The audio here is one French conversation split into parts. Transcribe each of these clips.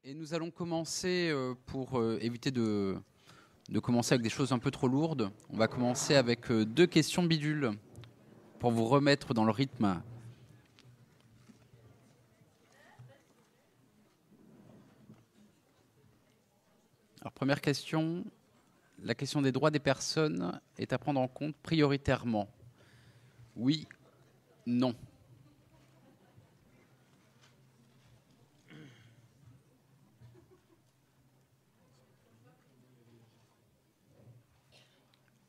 Et nous allons commencer, pour éviter de commencer avec des choses un peu trop lourdes, on va commencer avec 2 questions bidules pour vous remettre dans le rythme. Alors, première question, la question des droits des personnes est à prendre en compte prioritairement. Oui, non.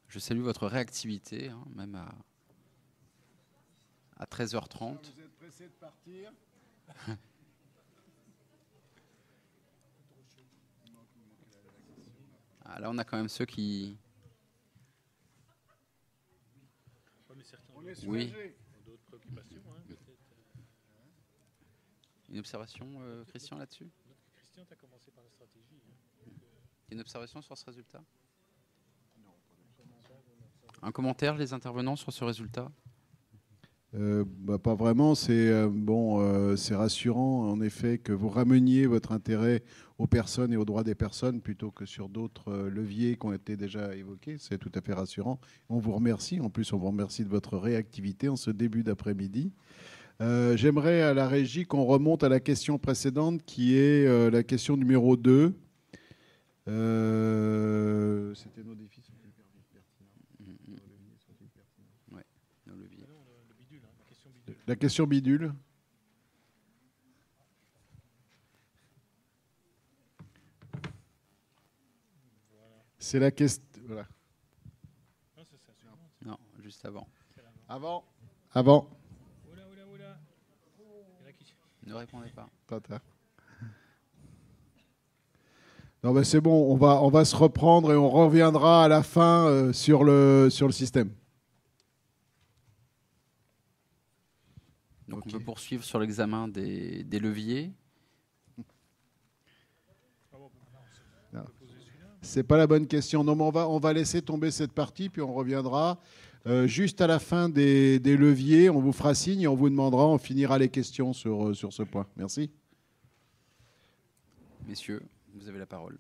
Je salue votre réactivité, hein, même à 13h30. Vous êtes pressé de partir? Ah, là, on a quand même ceux qui... On est Oui. soulagé. D'autres préoccupations, hein, peut-être. Une observation, Christian, là-dessus? Christian, tu as commencé par la stratégie. Hein. Une observation sur ce résultat? Un commentaire, les intervenants, sur ce résultat? Pas vraiment. C'est c'est rassurant en effet que vous rameniez votre intérêt aux personnes et aux droits des personnes plutôt que sur d'autres leviers qui ont été déjà évoqués. C'est tout à fait rassurant. On vous remercie. En plus, on vous remercie de votre réactivité en ce début d'après-midi. J'aimerais à la régie qu'on remonte à la question précédente qui est la question numéro 2. C'était nos défis. La question bidule. C'est la question. Voilà. Non, juste avant. Avant. Oula. Ne répondez pas. Tata. Non, mais c'est bon, on va se reprendre et on reviendra à la fin sur le système. Donc, okay. On peut poursuivre sur l'examen des leviers. C'est pas la bonne question. Non, mais on va laisser tomber cette partie, puis on reviendra juste à la fin des leviers. On vous fera signe et on vous demandera, on finira les questions sur ce point. Merci. Messieurs, vous avez la parole.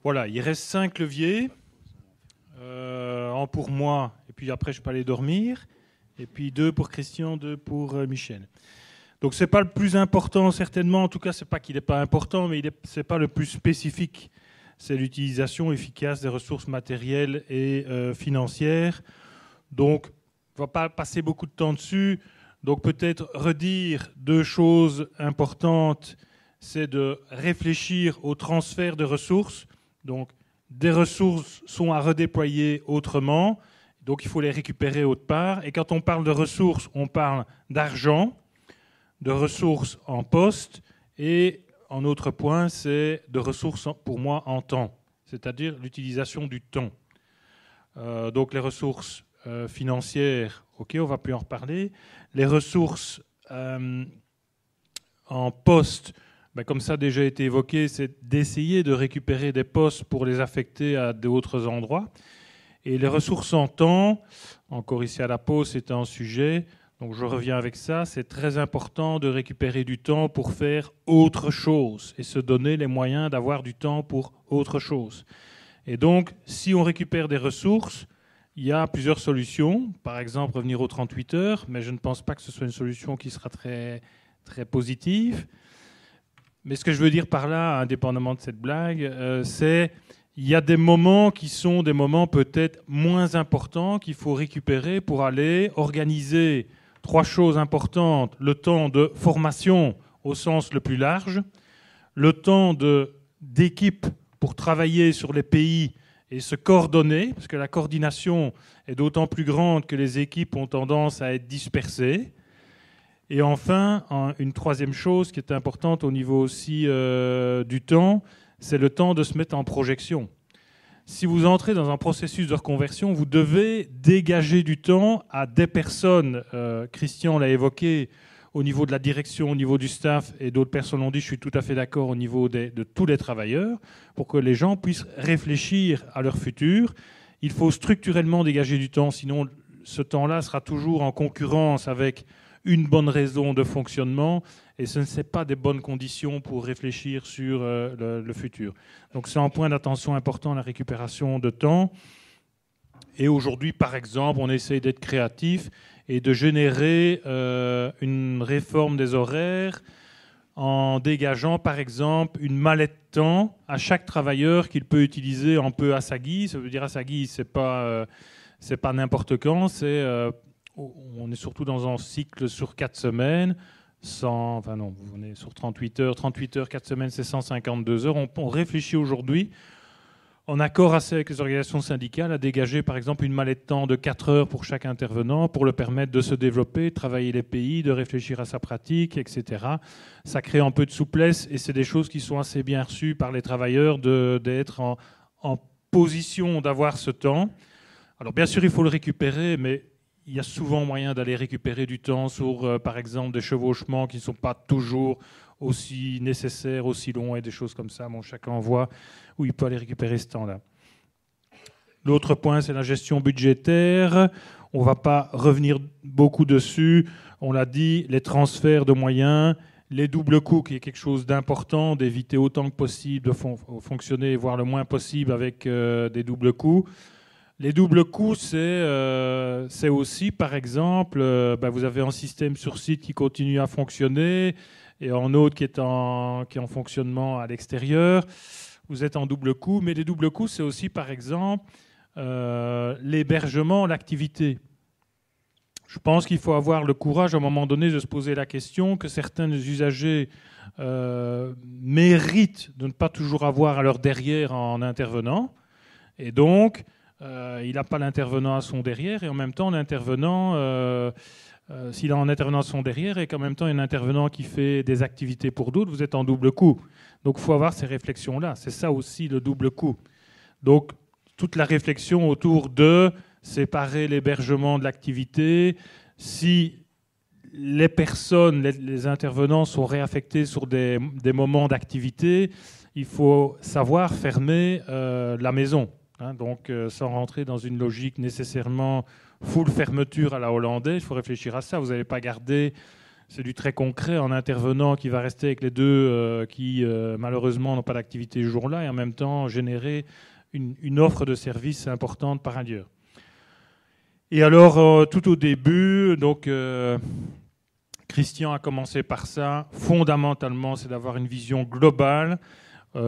Voilà, il reste 5 leviers. Un pour moi, et puis après je peux aller dormir. Et puis 2 pour Christian, 2 pour Michel. Donc ce n'est pas le plus important certainement, en tout cas ce n'est pas qu'il n'est pas important, mais ce n'est pas le plus spécifique. C'est l'utilisation efficace des ressources matérielles et financières. Donc on ne va pas passer beaucoup de temps dessus. Donc peut-être redire 2 choses importantes, c'est de réfléchir au transfert de ressources. Donc, des ressources sont à redéployer autrement, donc il faut les récupérer autre part. Et quand on parle de ressources, on parle d'argent, de ressources en poste, et en autre point, c'est de ressources, pour moi, en temps, c'est-à-dire l'utilisation du temps. Donc les ressources financières, ok, on va plus en reparler. Les ressources en poste, comme ça a déjà été évoqué, c'est d'essayer de récupérer des postes pour les affecter à d'autres endroits. Et les ressources en temps, encore ici à la pause, c'est un sujet, donc je reviens avec ça, c'est très important de récupérer du temps pour faire autre chose et se donner les moyens d'avoir du temps pour autre chose. Et donc, si on récupère des ressources, il y a plusieurs solutions. Par exemple, revenir aux 38 heures, mais je ne pense pas que ce soit une solution qui sera très, très positive. Mais ce que je veux dire par là, indépendamment de cette blague, c'est qu'il y a des moments qui sont des moments peut-être moins importants qu'il faut récupérer pour aller organiser 3 choses importantes. Le temps de formation au sens le plus large, le temps d'équipe pour travailler sur les pays et se coordonner, parce que la coordination est d'autant plus grande que les équipes ont tendance à être dispersées. Et enfin, une 3e chose qui est importante au niveau aussi du temps, c'est le temps de se mettre en projection. si vous entrez dans un processus de reconversion, vous devez dégager du temps à des personnes, Christian l'a évoqué, au niveau de la direction, au niveau du staff, et d'autres personnes l'ont dit, je suis tout à fait d'accord, au niveau de tous les travailleurs, pour que les gens puissent réfléchir à leur futur. Il faut structurellement dégager du temps, sinon ce temps-là sera toujours en concurrence avec une bonne raison de fonctionnement, et ce ne sont pas des bonnes conditions pour réfléchir sur le futur. Donc c'est un point d'attention important, la récupération de temps. Et aujourd'hui, par exemple, on essaye d'être créatif et de générer une réforme des horaires en dégageant, par exemple, une mallette de temps à chaque travailleur qu'il peut utiliser un peu à sa guise. Ça veut dire à sa guise, c'est pas n'importe quand. On est surtout dans un cycle sur 4 semaines. On est sur 38 heures. 38 heures, 4 semaines, c'est 152 heures. On réfléchit aujourd'hui, en accord avec les organisations syndicales, à dégager par exemple une mallette de temps de 4 heures pour chaque intervenant pour le permettre de se développer, de travailler les pays, de réfléchir à sa pratique, etc. Ça crée un peu de souplesse et c'est des choses qui sont assez bien reçues par les travailleurs d'être en position d'avoir ce temps. Alors bien sûr, il faut le récupérer, mais il y a souvent moyen d'aller récupérer du temps sur, par exemple, des chevauchements qui ne sont pas toujours aussi nécessaires, aussi longs et des choses comme ça. Bon, chacun voit où il peut aller récupérer ce temps-là. L'autre point, c'est la gestion budgétaire. On ne va pas revenir beaucoup dessus. On l'a dit, les transferts de moyens, les doubles coûts, qui est quelque chose d'important, d'éviter autant que possible de fonctionner, voire le moins possible avec des doubles coûts. Les doubles coûts, c'est aussi, par exemple, vous avez un système sur site qui continue à fonctionner et un autre qui est en fonctionnement à l'extérieur. Vous êtes en double coût, mais les doubles coûts, c'est aussi, par exemple, l'hébergement, l'activité. Je pense qu'il faut avoir le courage, à un moment donné, de se poser la question que certains usagers méritent de ne pas toujours avoir à leur derrière en intervenant. Et donc, il n'a pas l'intervenant à son derrière, et en même temps, l'intervenant, s'il a un intervenant à son derrière, et qu'en même temps, il y a un intervenant qui fait des activités pour d'autres, vous êtes en double coût. Donc, il faut avoir ces réflexions-là. C'est ça aussi, le double coût. Donc, toute la réflexion autour de séparer l'hébergement de l'activité. Si les personnes, les intervenants sont réaffectés sur des moments d'activité, il faut savoir fermer la maison. Donc, sans rentrer dans une logique nécessairement full fermeture à la hollandaise, il faut réfléchir à ça. Vous n'allez pas garder, c'est du très concret, un intervenant qui va rester avec les deux qui, malheureusement, n'ont pas d'activité ce jour-là, et en même temps générer une offre de service importante par ailleurs. Et alors, tout au début, donc, Christian a commencé par ça. Fondamentalement, c'est d'avoir une vision globale.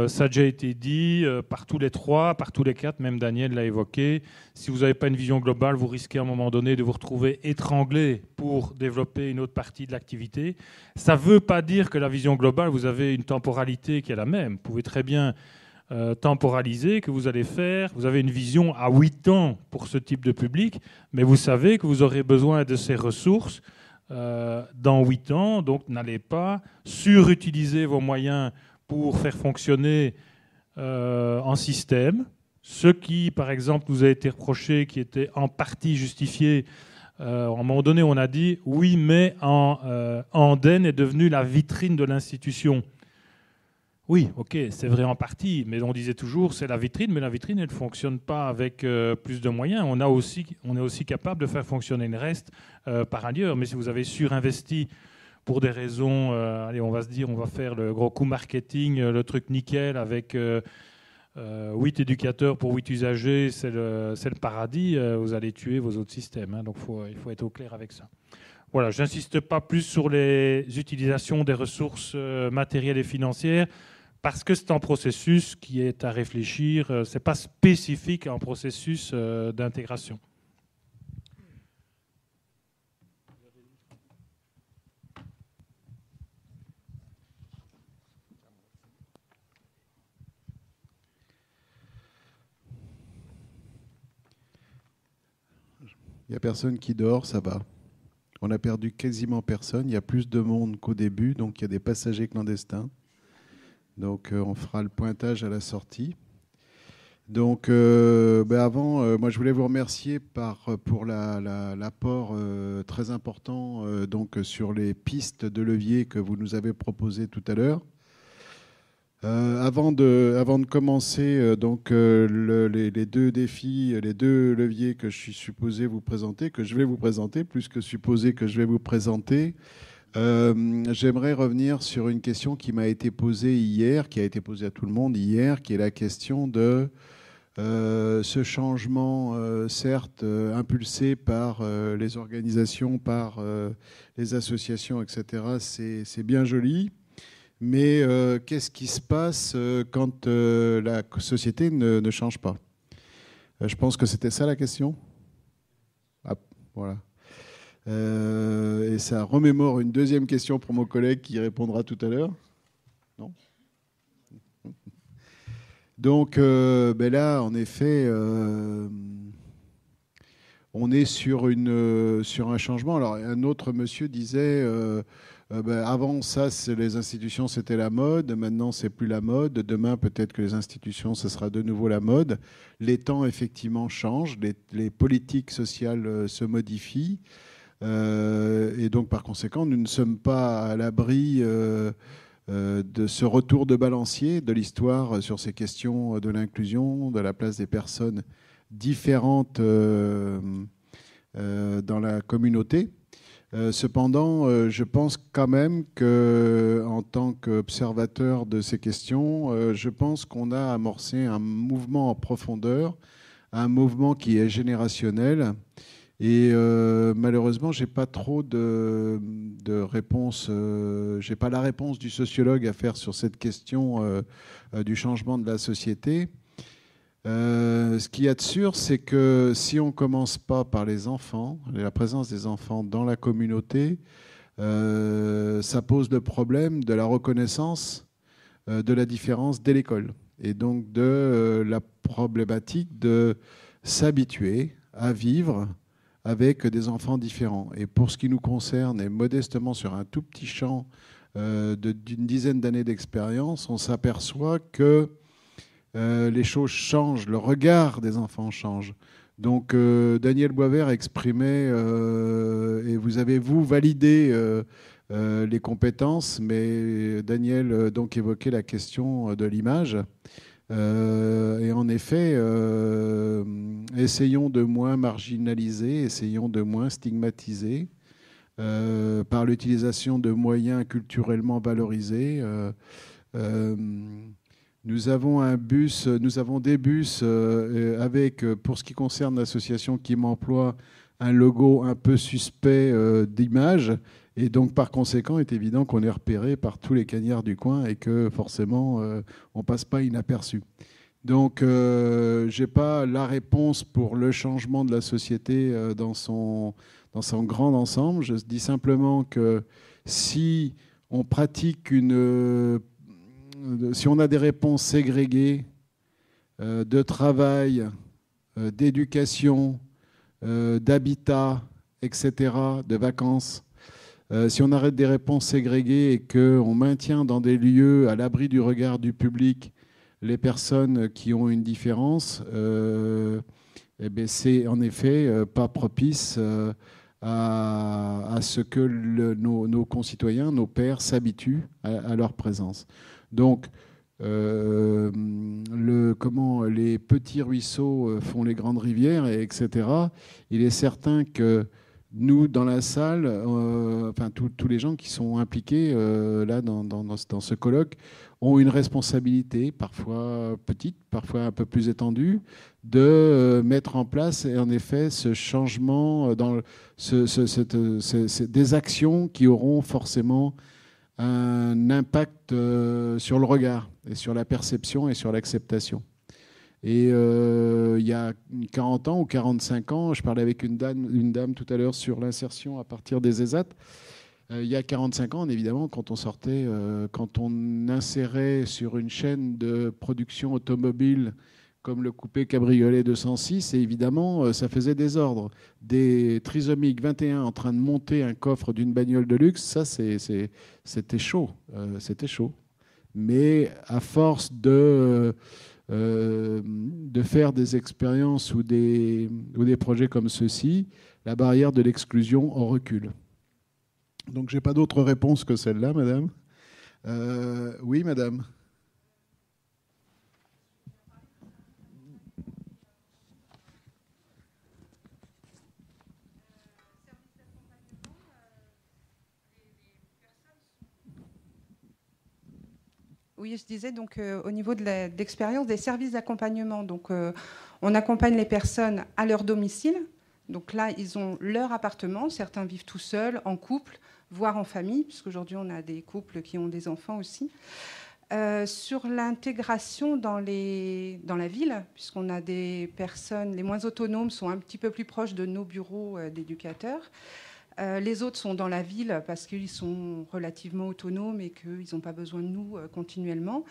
Ça a déjà été dit par tous les trois, par tous les quatre, même Daniel l'a évoqué. Si vous n'avez pas une vision globale, vous risquez à un moment donné de vous retrouver étranglé pour développer une autre partie de l'activité. Ça ne veut pas dire que la vision globale, vous avez une temporalité qui est la même. Vous pouvez très bien temporaliser, que vous allez faire. Vous avez une vision à 8 ans pour ce type de public, mais vous savez que vous aurez besoin de ces ressources dans 8 ans. Donc, n'allez pas surutiliser vos moyens pour faire fonctionner un système. Ce qui, par exemple, nous a été reproché, qui était en partie justifié, à un moment donné, on a dit « oui, mais Anden est devenu la vitrine de l'institution ». Oui, ok, c'est vrai en partie, mais on disait toujours c'est la vitrine, mais la vitrine, elle ne fonctionne pas avec plus de moyens. On est aussi capable de faire fonctionner le reste par ailleurs. Mais si vous avez surinvesti pour des raisons, allez, on va se dire, on va faire le gros coup marketing, le truc nickel avec 8 éducateurs pour 8 usagers, c'est le paradis, vous allez tuer vos autres systèmes. Donc il faut être au clair avec ça. Voilà, je n'insiste pas plus sur les utilisations des ressources matérielles et financières, parce que c'est un processus qui est à réfléchir, ce n'est pas spécifique à un processus d'intégration. Il n'y a personne qui dort, ça va. On a perdu quasiment personne. Il y a plus de monde qu'au début, donc il y a des passagers clandestins. Donc on fera le pointage à la sortie. Donc, avant, moi, je voulais vous remercier pour l'apport très important donc, sur les pistes de levier que vous nous avez proposées tout à l'heure. Avant de commencer donc, les deux défis, les deux leviers que je suis supposé vous présenter, que je vais vous présenter, plus que supposé que je vais vous présenter, j'aimerais revenir sur une question qui m'a été posée hier, qui a été posée à tout le monde hier, qui est la question de ce changement, certes, impulsé par les organisations, par les associations, etc., c'est bien joli. Mais qu'est-ce qui se passe quand la société ne change pas? Je pense que c'était ça la question. Ah, voilà. Et ça remémore une deuxième question pour mon collègue qui répondra tout à l'heure. Non? Donc là, en effet, on est sur un changement. Alors, un autre monsieur disait, avant ça, les institutions, c'était la mode. Maintenant, c'est plus la mode. Demain, peut-être que les institutions, ce sera de nouveau la mode. Les temps, effectivement, changent. Les politiques sociales se modifient. Et donc, par conséquent, nous ne sommes pas à l'abri de ce retour de balancier de l'histoire sur ces questions de l'inclusion, de la place des personnes différentes dans la communauté. Cependant, je pense quand même qu'en tant qu'observateur de ces questions, je pense qu'on a amorcé un mouvement en profondeur, un mouvement qui est générationnel. Et malheureusement, j'ai pas trop de réponse. J'ai pas la réponse du sociologue à faire sur cette question du changement de la société. Ce qu'il y a de sûr, c'est que si on ne commence pas par les enfants, la présence des enfants dans la communauté, ça pose le problème de la reconnaissance de la différence dès l'école. Et donc de la problématique de s'habituer à vivre avec des enfants différents. Et pour ce qui nous concerne, et modestement sur un tout petit champ d'une dizaine d'années d'expérience, on s'aperçoit que les choses changent, le regard des enfants change. Donc Daniel Boisvert exprimait, et vous avez validé les compétences, mais Daniel donc évoquait la question de l'image. Et en effet, essayons de moins marginaliser, essayons de moins stigmatiser par l'utilisation de moyens culturellement valorisés. Nous avons des bus avec, pour ce qui concerne l'association qui m'emploie, un logo un peu suspect d'image. Et donc, par conséquent, il est évident qu'on est repéré par tous les cagnards du coin et que forcément, on ne passe pas inaperçu. Donc, je n'ai pas la réponse pour le changement de la société dans son grand ensemble. Je dis simplement que si on pratique si on a des réponses ségrégées de travail, d'éducation, d'habitat, etc., de vacances, si on arrête des réponses ségrégées et qu'on maintient dans des lieux à l'abri du regard du public les personnes qui ont une différence, c'est en effet pas propice à ce que nos concitoyens, nos pairs s'habituent à leur présence. Donc, les petits ruisseaux font les grandes rivières, etc. Il est certain que nous, dans la salle, tous les gens qui sont impliqués là dans ce colloque ont une responsabilité, parfois petite, parfois un peu plus étendue, de mettre en place, en effet, ce changement, des actions qui auront forcément un impact sur le regard et sur la perception et sur l'acceptation. Et il y a 40 ans ou 45 ans, je parlais avec une dame tout à l'heure sur l'insertion à partir des ESAT. Il y a 45 ans, évidemment, quand on insérait sur une chaîne de production automobile comme le coupé cabriolet 206, et évidemment, ça faisait désordre. Des trisomiques 21 en train de monter un coffre d'une bagnole de luxe, ça, c'était chaud. C'était chaud. Mais à force de de faire des expériences ou des projets comme ceux-ci, la barrière de l'exclusion en recul. Donc, je n'ai pas d'autre réponse que celle-là, madame. Oui, madame. Oui, je disais donc au niveau de l'expérience des services d'accompagnement. Donc, on accompagne les personnes à leur domicile. Donc là, ils ont leur appartement. Certains vivent tout seuls, en couple, voire en famille, puisqu'aujourd'hui, on a des couples qui ont des enfants aussi. Sur l'intégration dans la ville, puisqu'on a des personnes, les moins autonomes sont un petit peu plus proches de nos bureaux d'éducateurs. Les autres sont dans la ville parce qu'ils sont relativement autonomes et qu'ils n'ont pas besoin de nous continuellement.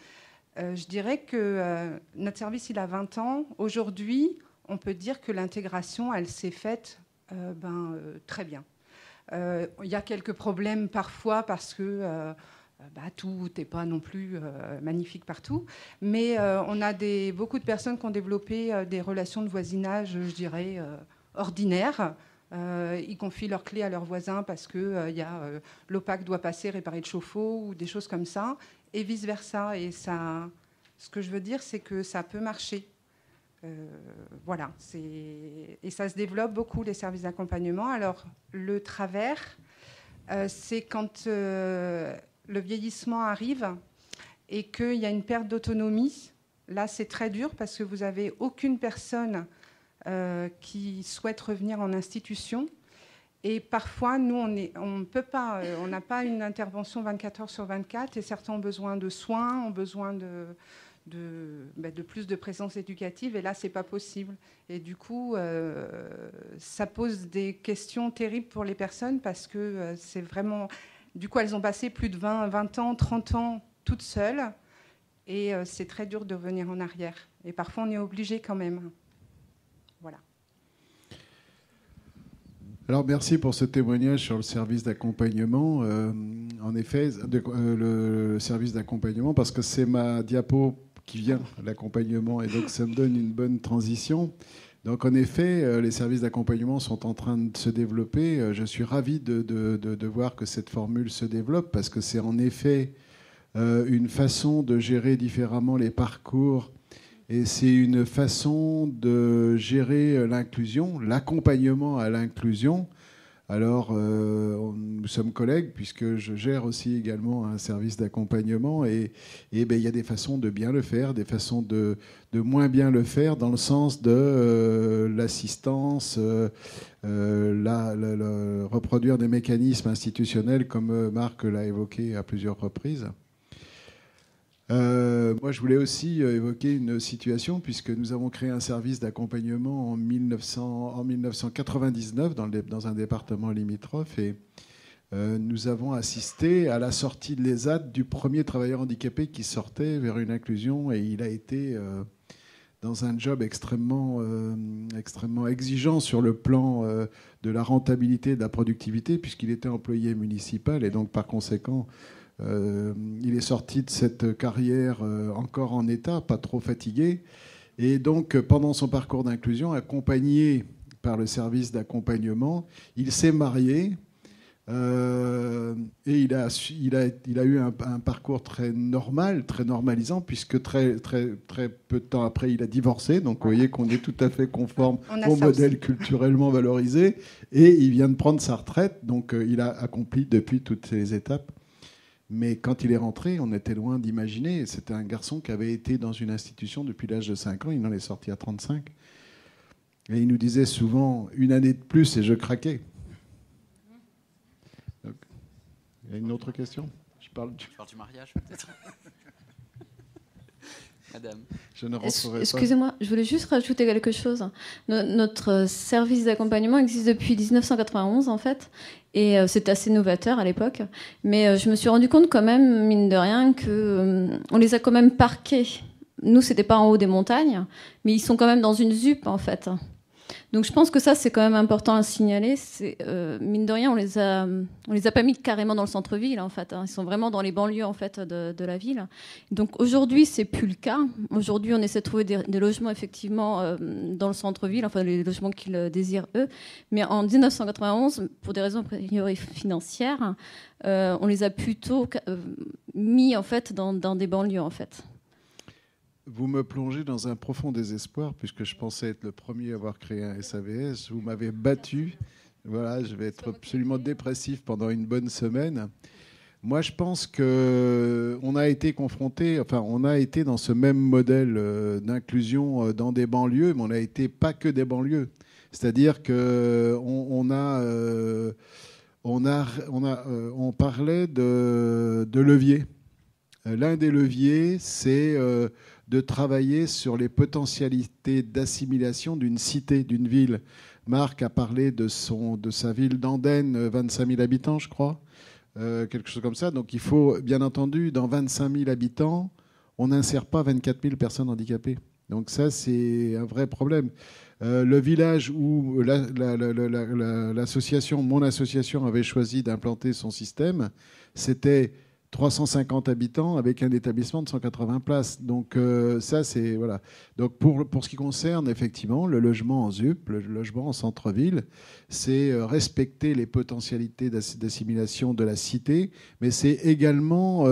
Je dirais que notre service, il a 20 ans. Aujourd'hui, on peut dire que l'intégration, elle s'est faite très bien. Il y a quelques problèmes parfois parce que tout n'est pas non plus magnifique partout. Mais on a beaucoup de personnes qui ont développé des relations de voisinage, je dirais, ordinaires. Ils confient leurs clés à leurs voisins parce que l'OPAC doit passer, réparer le chauffe-eau ou des choses comme ça, et vice-versa. Et ça, ce que je veux dire, c'est que ça peut marcher. Voilà. Et ça se développe beaucoup, les services d'accompagnement. Alors, le travers, c'est quand le vieillissement arrive et qu'il y a une perte d'autonomie. Là, c'est très dur parce que vous n'avez aucune personne qui souhaitent revenir en institution. Et parfois, nous, on peut pas, on n'a pas une intervention 24 heures sur 24 et certains ont besoin de soins, ont besoin de plus de présence éducative et là, c'est pas possible. Et du coup, ça pose des questions terribles pour les personnes parce que c'est vraiment... Du coup, elles ont passé plus de 20 ans, 30 ans toutes seules et c'est très dur de revenir en arrière. Et parfois, on est obligé quand même. Voilà. Alors, merci pour ce témoignage sur le service d'accompagnement. En effet, le service d'accompagnement, parce que c'est ma diapo qui vient, l'accompagnement, et donc ça me donne une bonne transition. Donc, en effet, les services d'accompagnement sont en train de se développer. Je suis ravi de voir que cette formule se développe, parce que c'est en effet une façon de gérer différemment les parcours. Et c'est une façon de gérer l'inclusion, l'accompagnement à l'inclusion. Alors, nous sommes collègues, puisque je gère aussi également un service d'accompagnement. Et il y a des façons de bien le faire, des façons de moins bien le faire, dans le sens de l'assistance, reproduire des mécanismes institutionnels, comme Marc l'a évoqué à plusieurs reprises. Moi, je voulais aussi évoquer une situation, puisque nous avons créé un service d'accompagnement en 1999 dans un département limitrophe, et nous avons assisté à la sortie de l'ESAT du premier travailleur handicapé qui sortait vers une inclusion, et il a été dans un job extrêmement exigeant sur le plan de la rentabilité et de la productivité, puisqu'il était employé municipal, et donc par conséquent... il est sorti de cette carrière encore en état, pas trop fatigué. Et donc, pendant son parcours d'inclusion, accompagné par le service d'accompagnement, il s'est marié et il a eu un parcours très normal, très normalisant, puisque très peu de temps après, il a divorcé. Donc, vous voyez qu'on est tout à fait conforme au modèle culturellement valorisé. Et il vient de prendre sa retraite. Donc, il a accompli depuis toutes ces étapes. Mais quand il est rentré, on était loin d'imaginer. C'était un garçon qui avait été dans une institution depuis l'âge de 5 ans. Il en est sorti à 35. Et il nous disait souvent, une année de plus et je craquais. Donc, il y a une autre question ? Je parle du mariage, peut-être. Madame. Je ne rentrerai pas. Excusez-moi, je voulais juste rajouter quelque chose. Notre service d'accompagnement existe depuis 1991, en fait. Et c'est assez novateur à l'époque. Mais je me suis rendu compte quand même, mine de rien, qu'on les a quand même parqués. Nous, c'était pas en haut des montagnes, mais ils sont quand même dans une ZUP, en fait. Donc je pense que ça, c'est quand même important à signaler. Mine de rien, on les a pas mis carrément dans le centre-ville, en fait. Ils sont vraiment dans les banlieues, en fait, de la ville. Donc aujourd'hui, c'est plus le cas. Aujourd'hui, on essaie de trouver des logements, effectivement, dans le centre-ville, enfin les logements qu'ils désirent, eux. Mais en 1991, pour des raisons a priori financières, on les a plutôt mis, en fait, dans des banlieues, en fait. Vous me plongez dans un profond désespoir, puisque je pensais être le premier à avoir créé un SAVS. Vous m'avez battu. Voilà, je vais être absolument dépressif pendant une bonne semaine. Moi, je pense qu'on a été confronté, enfin, on a été dans ce même modèle d'inclusion dans des banlieues, mais on n'a été pas que des banlieues. C'est-à-dire qu'on on parlait de levier. L'un des leviers, c'est de travailler sur les potentialités d'assimilation d'une cité, d'une ville. Marc a parlé de sa ville d'Andenne, 25 000 habitants, je crois, quelque chose comme ça. Donc il faut, bien entendu, dans 25 000 habitants, on n'insère pas 24 000 personnes handicapées. Donc ça, c'est un vrai problème. Le village où l'association, mon association, avait choisi d'implanter son système, c'était 350 habitants avec un établissement de 180 places. Donc ça, c'est... Voilà. Donc pour ce qui concerne, effectivement, le logement en ZUP, le logement en centre-ville, c'est respecter les potentialités d'assimilation de la cité, mais c'est également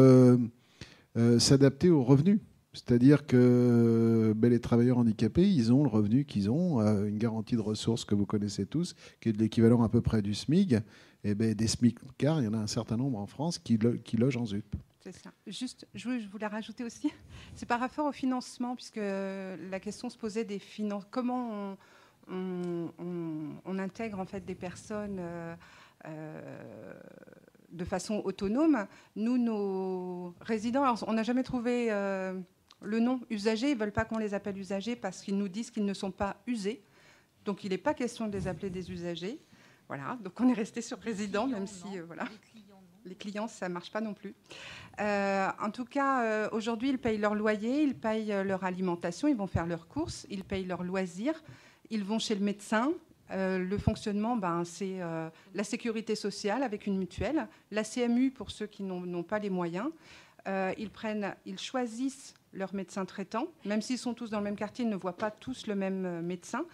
s'adapter aux revenus. C'est-à-dire que les travailleurs handicapés, ils ont le revenu qu'ils ont, une garantie de ressources que vous connaissez tous, qui est de l'équivalent à peu près du SMIC. Et des SMIC-cards, il y en a un certain nombre en France qui logent en ZUP. C'est ça. Juste, je voulais rajouter aussi, c'est par rapport au financement, puisque la question se posait des finances. Comment on intègre en fait des personnes de façon autonome. Nous, nos résidents, alors, on n'a jamais trouvé le nom usagers. Ils ne veulent pas qu'on les appelle usagers parce qu'ils nous disent qu'ils ne sont pas usés. Donc, il n'est pas question de les appeler des usagers. Voilà, donc on est resté sur résident, même si voilà. Les clients, ça ne marche pas non plus. En tout cas, aujourd'hui, ils payent leur loyer, ils payent leur alimentation, ils vont faire leurs courses, ils payent leurs loisirs, ils vont chez le médecin. Le fonctionnement, c'est la sécurité sociale avec une mutuelle, la CMU pour ceux qui n'ont pas les moyens. Ils choisissent leur médecin traitant, même s'ils sont tous dans le même quartier, ils ne voient pas tous le même médecin.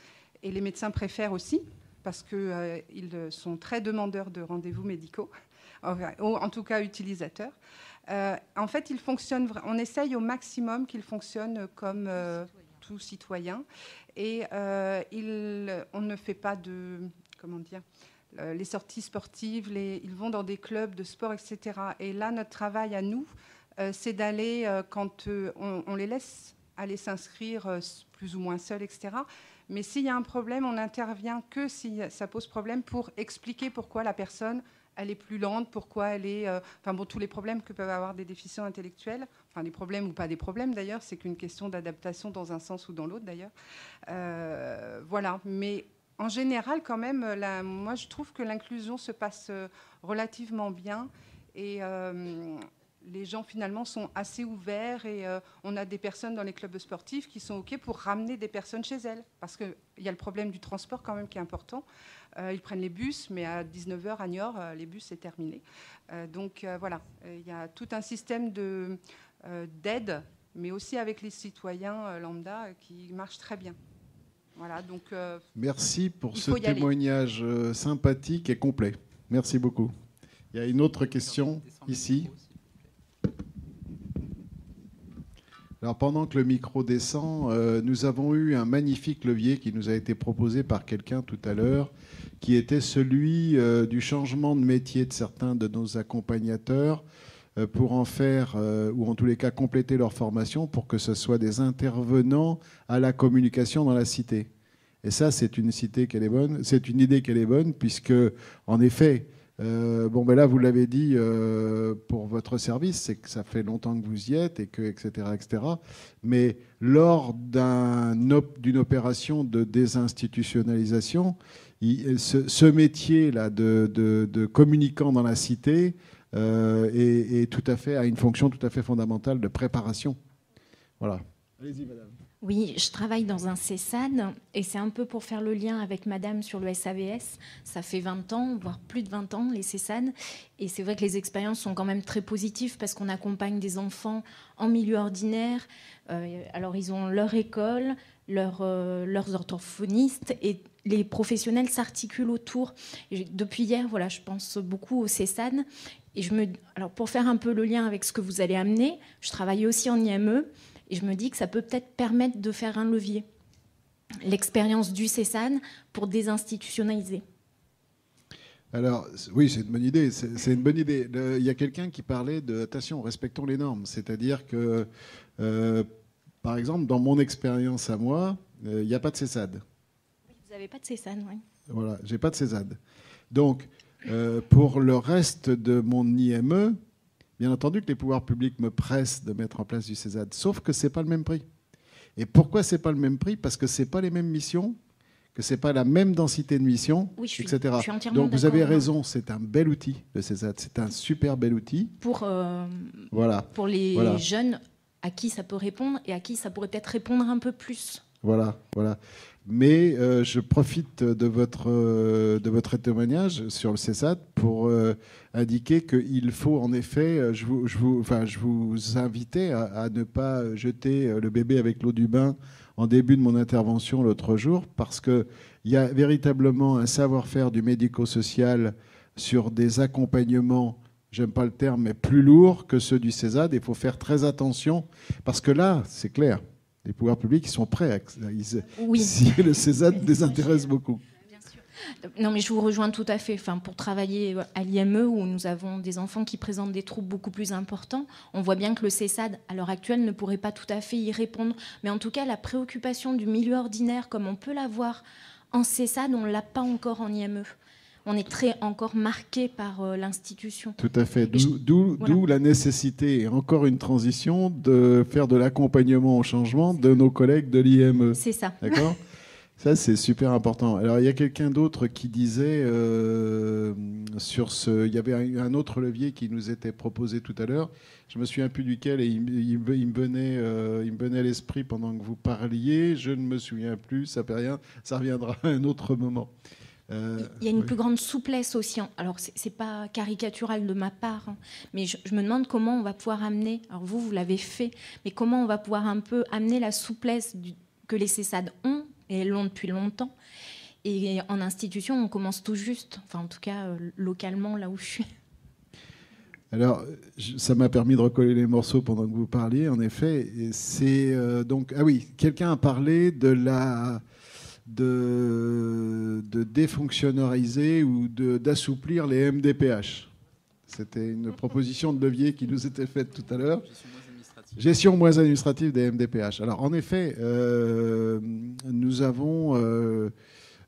Et les médecins préfèrent aussi, parce qu'ils sont très demandeurs de rendez-vous médicaux, en tout cas utilisateurs. En fait, on essaye au maximum qu'ils fonctionnent comme tout citoyen. Et on ne fait pas de... Comment dire, les sorties sportives, ils vont dans des clubs de sport, etc. Et là, notre travail à nous, c'est d'aller, quand on les laisse aller s'inscrire plus ou moins seuls, etc. Mais s'il y a un problème, on n'intervient que si ça pose problème pour expliquer pourquoi la personne, elle est plus lente, pourquoi elle est... tous les problèmes que peuvent avoir des déficients intellectuels, enfin des problèmes ou pas des problèmes d'ailleurs, c'est qu'une question d'adaptation dans un sens ou dans l'autre d'ailleurs. Voilà, mais en général quand même, moi je trouve que l'inclusion se passe relativement bien et... les gens, finalement, sont assez ouverts et on a des personnes dans les clubs sportifs qui sont OK pour ramener des personnes chez elles. Parce qu'il y a le problème du transport, quand même, qui est important. Ils prennent les bus, mais à 19h à Niort, les bus, c'est terminé. Donc, voilà, il y a tout un système d'aide, mais aussi avec les citoyens lambda, qui marche très bien. Voilà, donc, merci pour ce témoignage sympathique et complet. Merci beaucoup. Il y a une autre question, ici. Alors, pendant que le micro descend, nous avons eu un magnifique levier qui nous a été proposé par quelqu'un tout à l'heure, qui était celui du changement de métier de certains de nos accompagnateurs pour en faire, ou en tous les cas compléter leur formation pour que ce soit des intervenants à la communication dans la cité. Et ça, c'est une idée qu'elle est bonne, puisque, en effet, là, vous l'avez dit pour votre service, c'est que ça fait longtemps que vous y êtes, et que, etc., etc. Mais lors d'une opération de désinstitutionnalisation, ce métier-là de communicant dans la cité est tout à fait, a une fonction tout à fait fondamentale de préparation. Voilà. Allez-y, madame. Oui, je travaille dans un CESAD et c'est un peu pour faire le lien avec madame sur le SAVS. Ça fait 20 ans, voire plus de 20 ans, les CESAD. Et c'est vrai que les expériences sont quand même très positives parce qu'on accompagne des enfants en milieu ordinaire. Alors, ils ont leur école, leurs orthophonistes et les professionnels s'articulent autour. Et depuis hier, voilà, je pense beaucoup au CESAD. Et alors, pour faire un peu le lien avec ce que vous allez amener, je travaille aussi en IME. Et je me dis que ça peut peut-être permettre de faire un levier. L'expérience du CESAD pour désinstitutionnaliser. Alors, oui, c'est une bonne idée. C'est une bonne idée. Il y a quelqu'un qui parlait de attention, respectons les normes. C'est-à-dire que, par exemple, dans mon expérience à moi, il n'y a pas de CESAD. Vous n'avez pas de CESAD, oui. Voilà, j'ai pas de CESAD. Donc, pour le reste de mon IME, bien entendu que les pouvoirs publics me pressent de mettre en place du CESAD, sauf que ce n'est pas le même prix. Et pourquoi ce n'est pas le même prix ? Parce que ce n'est pas les mêmes missions, que ce n'est pas la même densité de missions, oui, etc. Je suis entièrement Donc vous avez raison, c'est un bel outil, le CESAD. C'est un super bel outil. Pour les jeunes à qui ça peut répondre et à qui ça pourrait peut-être répondre un peu plus. Voilà. Mais je profite de votre témoignage sur le CESAD pour indiquer qu'il faut en effet, je vous invitais à ne pas jeter le bébé avec l'eau du bain en début de mon intervention l'autre jour, parce qu'il y a véritablement un savoir-faire du médico-social sur des accompagnements, j'aime pas le terme, mais plus lourds que ceux du CESAD. Il faut faire très attention, parce que là, c'est clair, les pouvoirs publics, ils sont prêts. Si le CESAD les intéresse beaucoup. Bien sûr. Non, mais je vous rejoins tout à fait. Enfin, pour travailler à l'IME, où nous avons des enfants qui présentent des troubles beaucoup plus importants, on voit bien que le CESAD, à l'heure actuelle, ne pourrait pas tout à fait y répondre. Mais en tout cas, la préoccupation du milieu ordinaire, comme on peut l'avoir en CESAD, on ne l'a pas encore en IME. On est très encore marqué par l'institution. Tout à fait. D'où la nécessité, et encore une transition, de faire de l'accompagnement au changement de nos collègues de l'IME. C'est ça. D'accord ? Ça, c'est super important. Alors, il y a quelqu'un d'autre qui disait sur ce... Il y avait un autre levier qui nous était proposé tout à l'heure. Je me souviens plus duquel, et il me venait à l'esprit pendant que vous parliez. Je ne me souviens plus, ça fait rien. Ça reviendra à un autre moment. Il y a une plus grande souplesse aussi. Alors, c'est pas caricatural de ma part, hein, mais je me demande comment on va pouvoir amener, alors vous l'avez fait, mais comment on va pouvoir un peu amener la souplesse que les CESAD ont, et l'ont depuis longtemps. Et en institution, on commence tout juste, enfin en tout cas localement, là où je suis. Alors, ça m'a permis de recoller les morceaux pendant que vous parliez, en effet. Et c'est donc... Ah oui, quelqu'un a parlé de défonctionnariser ou d'assouplir les MDPH. C'était une proposition de levier qui nous était faite tout à l'heure. Gestion moins administrative des MDPH. Alors, en effet, nous avons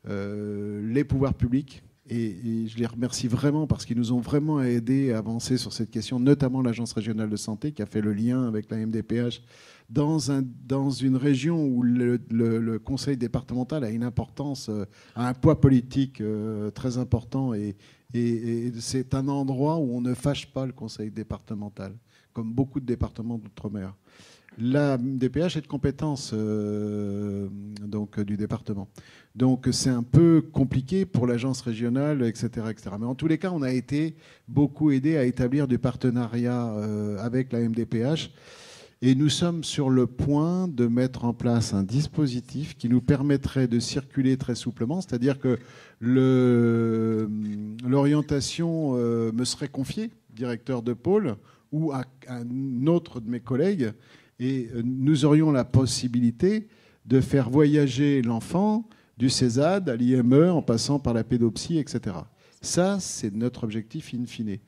les pouvoirs publics, et je les remercie vraiment parce qu'ils nous ont vraiment aidés à avancer sur cette question, notamment l'Agence régionale de santé qui a fait le lien avec la MDPH dans une région où le conseil départemental a une importance, a un poids politique très important, et c'est un endroit où on ne fâche pas le conseil départemental, comme beaucoup de départements d'outre-mer. La MDPH est de compétence donc, du département. Donc c'est un peu compliqué pour l'agence régionale, etc., etc. Mais en tous les cas, on a été beaucoup aidé à établir du partenariat avec la MDPH. Et nous sommes sur le point de mettre en place un dispositif qui nous permettrait de circuler très souplement, c'est-à-dire que l'orientation me serait confiée, directeur de pôle, ou à un autre de mes collègues, et nous aurions la possibilité de faire voyager l'enfant du CESAD à l'IME en passant par la pédopsie, etc. Ça, c'est notre objectif in fine.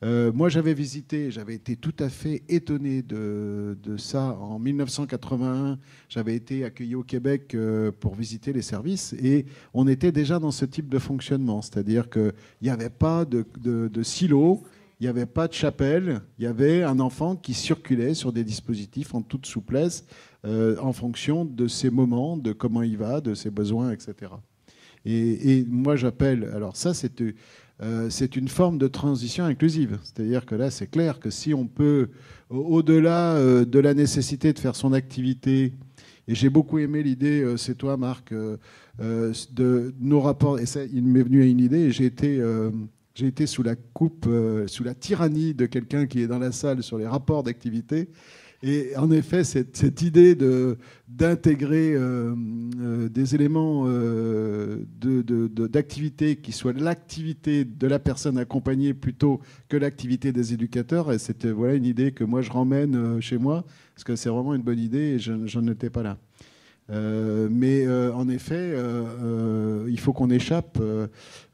Moi, j'avais été tout à fait étonné de ça. En 1981, j'avais été accueilli au Québec pour visiter les services, et on était déjà dans ce type de fonctionnement. C'est-à-dire qu'il n'y avait pas de silo, il n'y avait pas de chapelle, il y avait un enfant qui circulait sur des dispositifs en toute souplesse en fonction de ses moments, de comment il va, de ses besoins, etc. Et moi, j'appelle... Alors ça, c'est une forme de transition inclusive. C'est-à-dire que là, c'est clair que si on peut, au-delà de la nécessité de faire son activité Et j'ai beaucoup aimé l'idée, c'est toi Marc, de nos rapports. Et ça, il m'est venu à une idée et j'ai été sous la coupe, sous la tyrannie de quelqu'un qui est dans la salle sur les rapports d'activité. Et en effet, cette idée d'intégrer des éléments d'activité qui soient l'activité de la personne accompagnée plutôt que l'activité des éducateurs, et c'était voilà une idée que moi je ramène chez moi, parce que c'est vraiment une bonne idée et je n'étais pas là. Mais en effet, il faut qu'on échappe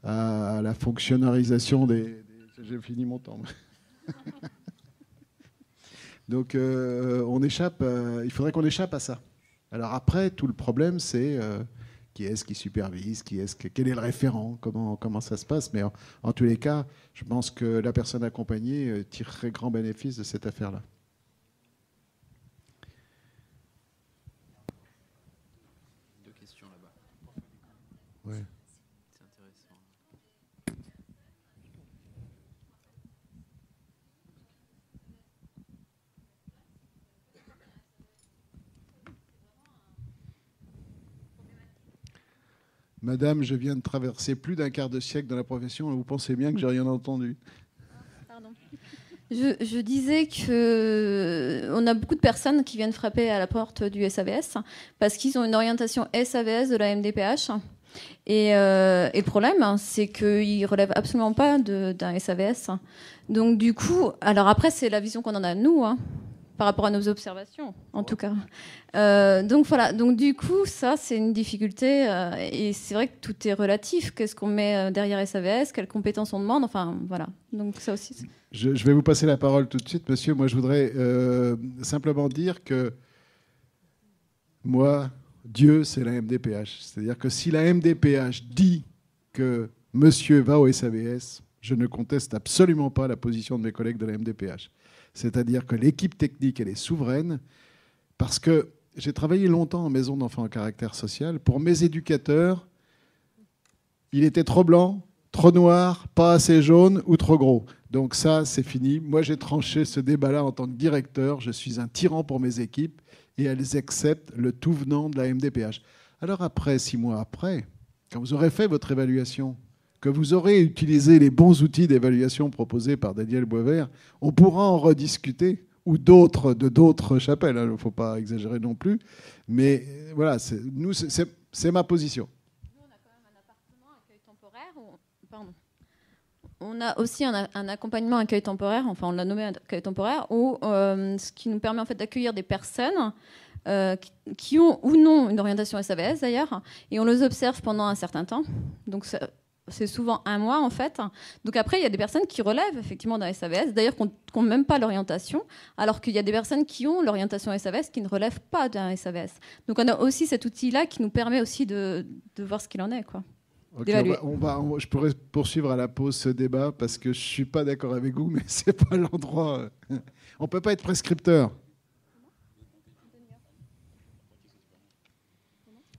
à la fonctionnalisation des... J'ai fini mon temps. Donc on échappe, il faudrait qu'on échappe à ça. Alors après, tout le problème, c'est qui est-ce qui supervise, quel est le référent, comment ça se passe. Mais en tous les cas, je pense que la personne accompagnée tirerait grand bénéfice de cette affaire-là. Deux questions là-bas. Ouais. C'est intéressant. Madame, je viens de traverser plus d'un quart de siècle dans la profession et vous pensez bien que j'ai rien entendu. Pardon. Je disais qu'on a beaucoup de personnes qui viennent frapper à la porte du SAVS parce qu'ils ont une orientation SAVS de la MDPH. Et le problème, c'est qu'ils ne relèvent absolument pas d'un SAVS. Donc du coup, alors après, c'est la vision qu'on en a nous, par rapport à nos observations, en tout cas. Donc voilà, donc du coup, ça, c'est une difficulté. Et c'est vrai que tout est relatif. Qu'est-ce qu'on met derrière SAVS? Quelles compétences on demande? Enfin, voilà. Donc ça aussi... Je vais vous passer la parole tout de suite, monsieur. Moi, je voudrais simplement dire que moi, Dieu, c'est la MDPH. C'est-à-dire que si la MDPH dit que monsieur va au SAVS, je ne conteste absolument pas la position de mes collègues de la MDPH. C'est-à-dire que l'équipe technique, elle est souveraine, parce que j'ai travaillé longtemps en maison d'enfants à caractère social. Pour mes éducateurs, il était trop blanc, trop noir, pas assez jaune ou trop gros. Donc ça, c'est fini. Moi, j'ai tranché ce débat-là en tant que directeur. Je suis un tyran pour mes équipes et elles acceptent le tout venant de la MDPH. Alors après, 6 mois après, quand vous aurez fait votre évaluation, que vous aurez utilisé les bons outils d'évaluation proposés par Daniel Boisvert, on pourra en rediscuter, ou d'autres chapelles, il ne faut pas exagérer non plus. Mais voilà, c'est ma position. Nous, on a quand même un appartement accueil temporaire. Pardon. On a aussi un accompagnement accueil temporaire, enfin on l'a nommé accueil temporaire, ce qui nous permet en fait d'accueillir des personnes qui ont ou non une orientation SAVS d'ailleurs, et on les observe pendant un certain temps. Donc c'est souvent 1 mois en fait. Donc après, il y a des personnes qui relèvent effectivement d'un SAVS, d'ailleurs qui n'ont même pas l'orientation, alors qu'il y a des personnes qui ont l'orientation SAVS qui ne relèvent pas d'un SAVS. Donc on a aussi cet outil-là qui nous permet aussi de voir ce qu'il en est, quoi. Okay, je pourrais poursuivre à la pause ce débat parce que je ne suis pas d'accord avec vous, mais ce n'est pas l'endroit. On ne peut pas être prescripteur.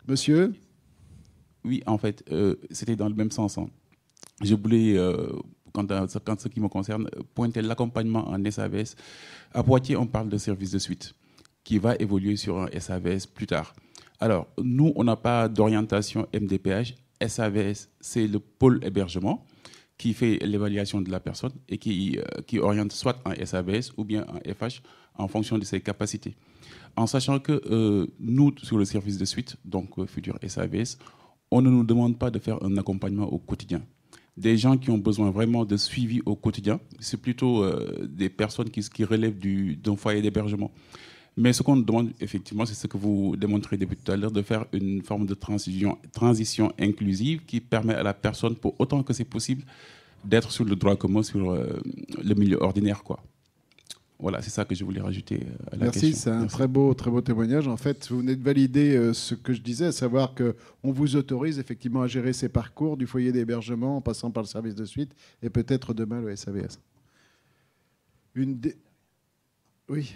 Monsieur ? Oui, en fait, c'était dans le même sens. Je voulais, quand ce qui me concerne, pointer l'accompagnement en SAVS. À Poitiers, on parle de service de suite qui va évoluer sur un SAVS plus tard. Alors, nous, on n'a pas d'orientation MDPH. SAVS, c'est le pôle hébergement qui fait l'évaluation de la personne et qui oriente soit en SAVS ou bien en FH en fonction de ses capacités. En sachant que nous, sur le service de suite, donc futur SAVS, on ne nous demande pas de faire un accompagnement au quotidien. Des gens qui ont besoin vraiment de suivi au quotidien, c'est plutôt des personnes qui relèvent d'un foyer d'hébergement. Mais ce qu'on nous demande, effectivement, c'est ce que vous démontrez depuis tout à l'heure, de faire une forme de transition inclusive qui permet à la personne, pour autant que c'est possible, d'être sur le droit commun, sur le milieu ordinaire, quoi. Voilà, c'est ça que je voulais rajouter à la question. Merci, c'est un très beau témoignage. En fait, vous venez de valider ce que je disais, à savoir qu'on vous autorise effectivement à gérer ces parcours du foyer d'hébergement en passant par le service de suite et peut-être demain le SAVS. Oui,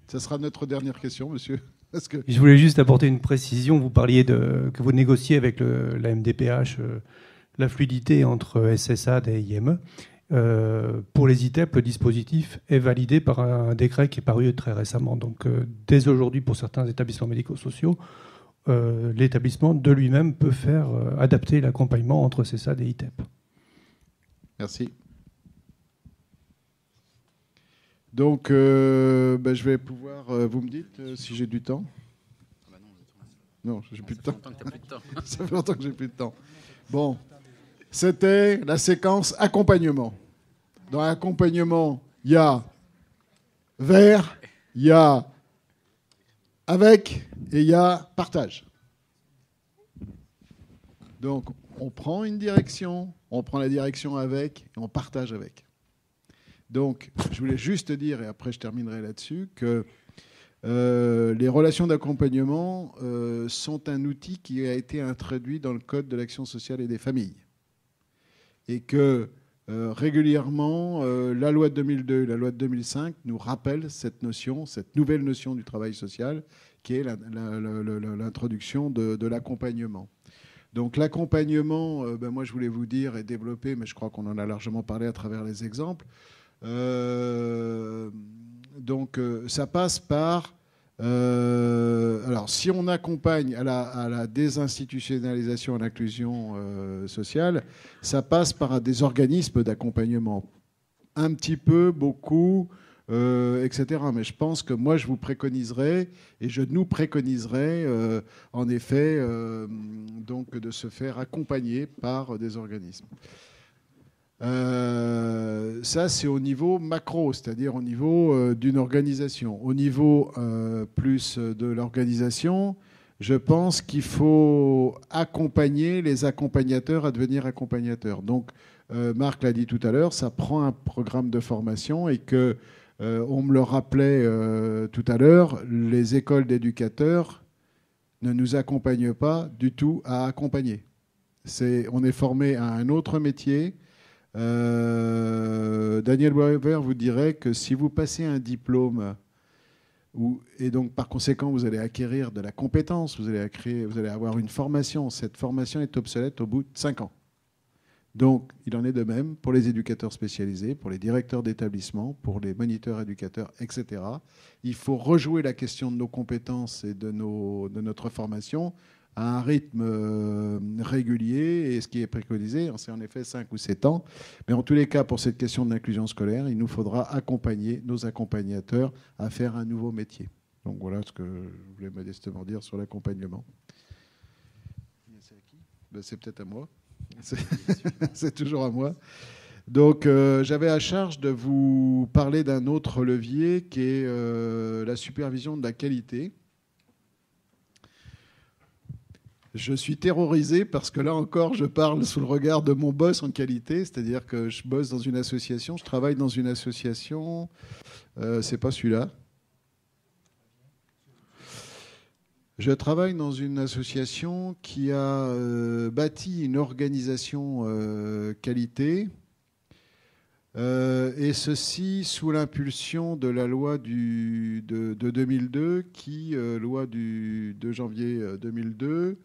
ça sera notre dernière question, monsieur. Je voulais juste apporter une précision. Vous parliez que vous négociez avec la MDPH la fluidité entre SSAD et IME. Pour les ITEP, le dispositif est validé par un décret qui est paru très récemment. Donc, dès aujourd'hui, pour certains établissements médico-sociaux, l'établissement de lui-même peut faire adapter l'accompagnement entre CESAD et ITEP. Merci. Donc, je vais pouvoir... vous me dites si j'ai du temps ? Non, j'ai plus de temps. Ça fait longtemps que j'ai plus de temps. Bon, c'était la séquence accompagnement. Dans l'accompagnement, il y a vers, il y a avec et il y a partage. Donc, on prend une direction, on prend la direction avec et on partage avec. Donc, je voulais juste dire, et après je terminerai là-dessus, que les relations d'accompagnement sont un outil qui a été introduit dans le Code de l'action sociale et des familles. Et que régulièrement, la loi de 2002 et la loi de 2005 nous rappellent cette notion, cette nouvelle notion du travail social, qui est l'introduction de l'accompagnement. Donc l'accompagnement, moi je voulais vous dire et développer, mais je crois qu'on en a largement parlé à travers les exemples. Donc ça passe par... alors si on accompagne à la désinstitutionnalisation, à l'inclusion sociale, ça passe par des organismes d'accompagnement. Un petit peu, beaucoup, etc. Mais je pense que moi je vous préconiserais, et je nous préconiserais en effet donc de se faire accompagner par des organismes. Ça, c'est au niveau macro, c'est-à-dire au niveau d'une organisation. Au niveau plus de l'organisation, je pense qu'il faut accompagner les accompagnateurs à devenir accompagnateurs. Donc, Marc l'a dit tout à l'heure, ça prend un programme de formation et que, on me le rappelait tout à l'heure, les écoles d'éducateurs ne nous accompagnent pas du tout à accompagner. On est formé à un autre métier. Daniel Weber vous dirait que si vous passez un diplôme, et donc par conséquent vous allez acquérir de la compétence, vous allez avoir une formation, cette formation est obsolète au bout de 5 ans. Donc il en est de même pour les éducateurs spécialisés, pour les directeurs d'établissement, pour les moniteurs éducateurs, etc. Il faut rejouer la question de nos compétences et de notre formation à un rythme régulier, et ce qui est préconisé, c'est en effet 5 ou 7 ans. Mais en tous les cas, pour cette question de l'inclusion scolaire, il nous faudra accompagner nos accompagnateurs à faire un nouveau métier. Donc voilà ce que je voulais modestement dire sur l'accompagnement. C'est à qui ? C'est peut-être à moi. C'est toujours à moi. Donc j'avais à charge de vous parler d'un autre levier qui est la supervision de la qualité. Je suis terrorisé parce que là encore, je parle sous le regard de mon boss en qualité, c'est-à-dire que je bosse dans une association, je travaille dans une association, c'est pas celui-là. Je travaille dans une association qui a bâti une organisation qualité, et ceci sous l'impulsion de la loi de 2002, loi du 2 janvier 2002,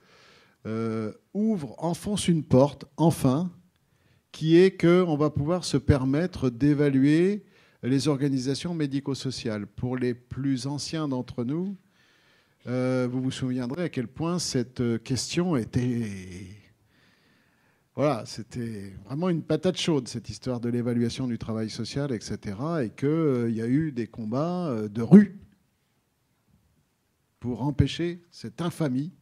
enfonce une porte, enfin, qui est qu'on va pouvoir se permettre d'évaluer les organisations médico-sociales. Pour les plus anciens d'entre nous, vous vous souviendrez à quel point cette question était... Voilà, c'était vraiment une patate chaude, cette histoire de l'évaluation du travail social, etc. Et qu'il y a eu des combats de rue pour empêcher cette infamie,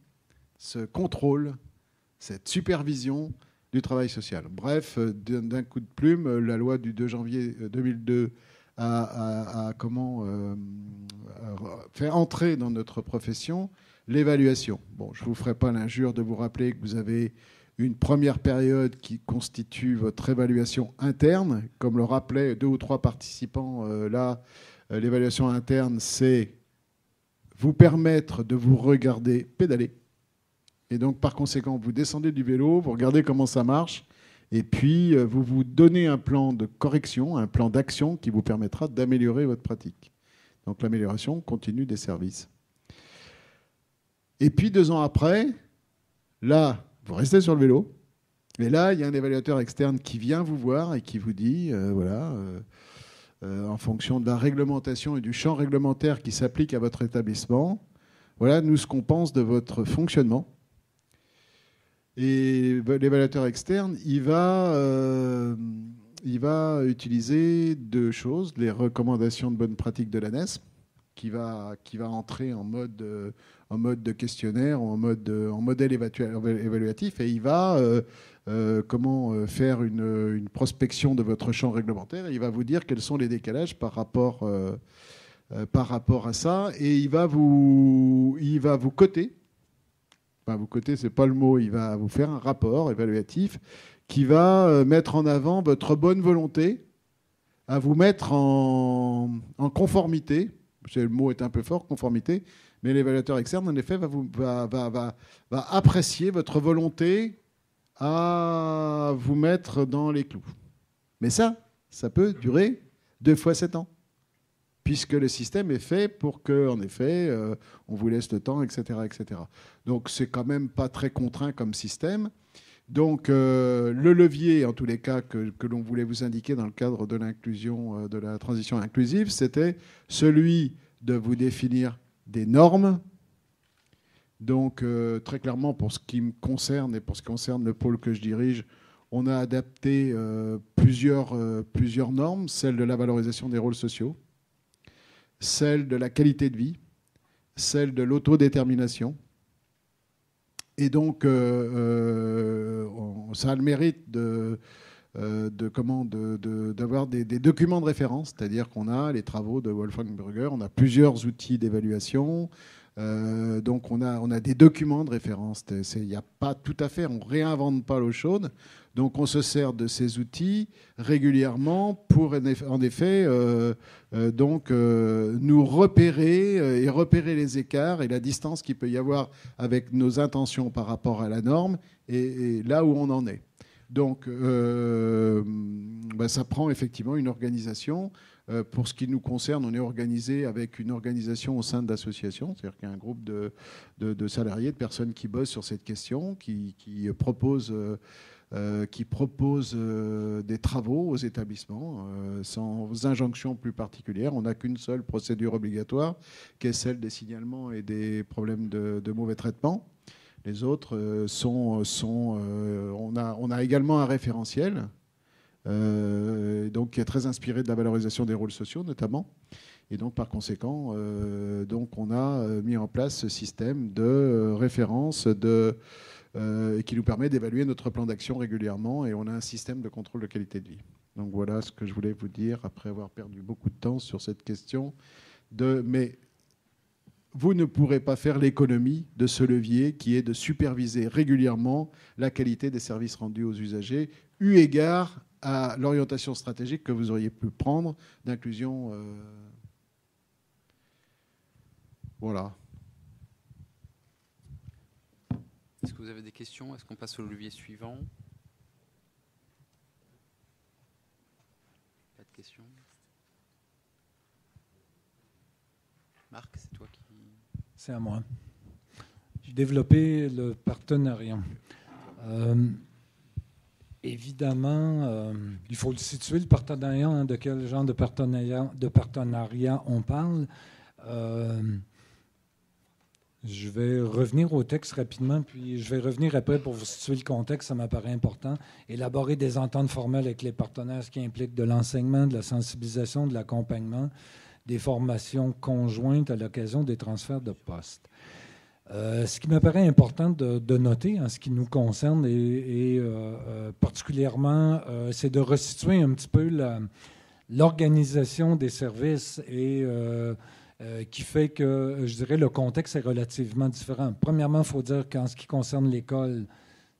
ce contrôle, cette supervision du travail social. Bref, d'un coup de plume, la loi du 2 janvier 2002 a fait entrer dans notre profession l'évaluation. Bon, je ne vous ferai pas l'injure de vous rappeler que vous avez une première période qui constitue votre évaluation interne. Comme le rappelaient 2 ou 3 participants, l'évaluation interne, c'est vous permettre de vous regarder pédaler. Et donc, par conséquent, vous descendez du vélo, vous regardez comment ça marche, et puis vous vous donnez un plan de correction, un plan d'action qui vous permettra d'améliorer votre pratique. Donc, l'amélioration continue des services. Et puis, 2 ans après, là, vous restez sur le vélo, Et là, il y a un évaluateur externe qui vient vous voir et qui vous dit, en fonction de la réglementation et du champ réglementaire qui s'applique à votre établissement, voilà, nous, ce qu'on pense de votre fonctionnement. Et l'évaluateur externe, il va utiliser deux choses, les recommandations de bonne pratique de l'ANESM, qui va entrer en mode de questionnaire, en modèle évaluatif, et il va faire une prospection de votre champ réglementaire, et il va vous dire quels sont les décalages par rapport à ça, et il va vous coter. Enfin, vous coter, c'est pas le mot, il va vous faire un rapport évaluatif qui va mettre en avant votre bonne volonté à vous mettre en conformité. Le mot est un peu fort, conformité, mais l'évaluateur externe, en effet, va apprécier votre volonté à vous mettre dans les clous. Mais ça peut durer 2 fois 7 ans, puisque le système est fait pour que, en effet, on vous laisse le temps, etc., etc. Donc, c'est quand même pas très contraint comme système. Donc, le levier, en tous les cas, que l'on voulait vous indiquer dans le cadre de l'inclusion, de la transition inclusive, c'était celui de vous définir des normes. Donc, très clairement, pour ce qui me concerne et pour ce qui concerne le pôle que je dirige, on a adapté plusieurs normes, celle de la valorisation des rôles sociaux, celle de la qualité de vie, celle de l'autodétermination. Et donc, ça a le mérite d'avoir des documents de référence, c'est-à-dire qu'on a les travaux de Wolfgang Burger, on a plusieurs outils d'évaluation, donc on a des documents de référence. Il n'y a pas tout à fait, on ne réinvente pas l'eau chaude, donc on se sert de ces outils régulièrement pour en effet nous repérer et repérer les écarts et la distance qu'il peut y avoir avec nos intentions par rapport à la norme et là où on en est. Donc ça prend effectivement une organisation. Pour ce qui nous concerne, on est organisé avec une organisation au sein de l'association, c'est-à-dire qu'il y a un groupe de salariés, de personnes qui bossent sur cette question, qui proposent des travaux aux établissements sans injonction plus particulière. On n'a qu'une seule procédure obligatoire, qui est celle des signalements et des problèmes de mauvais traitement. Les autres on a également un référentiel donc qui est très inspiré de la valorisation des rôles sociaux notamment. Et donc par conséquent, on a mis en place ce système de référence qui nous permet d'évaluer notre plan d'action régulièrement, et on a un système de contrôle de qualité de vie. Donc voilà ce que je voulais vous dire après avoir perdu beaucoup de temps sur cette question. Mais vous ne pourrez pas faire l'économie de ce levier qui est de superviser régulièrement la qualité des services rendus aux usagers, eu égard à l'orientation stratégique que vous auriez pu prendre d'inclusion. Voilà. Est-ce que vous avez des questions? Est-ce qu'on passe au levier suivant? Pas de questions? Marc, c'est toi qui... C'est à moi. J'ai développé le partenariat. Évidemment, il faut le situer, le partenariat, hein, de quel genre de partenariat on parle. Je vais revenir au texte rapidement, puis je vais revenir après pour vous situer le contexte, ça m'apparaît important. Élaborer des ententes formelles avec les partenaires, ce qui implique de l'enseignement, de la sensibilisation, de l'accompagnement, des formations conjointes à l'occasion des transferts de postes. Ce qui m'apparaît important de noter en ce qui nous concerne et particulièrement, c'est de resituer un petit peu l'organisation des services et qui fait que, je dirais, le contexte est relativement différent. Premièrement, il faut dire qu'en ce qui concerne l'école,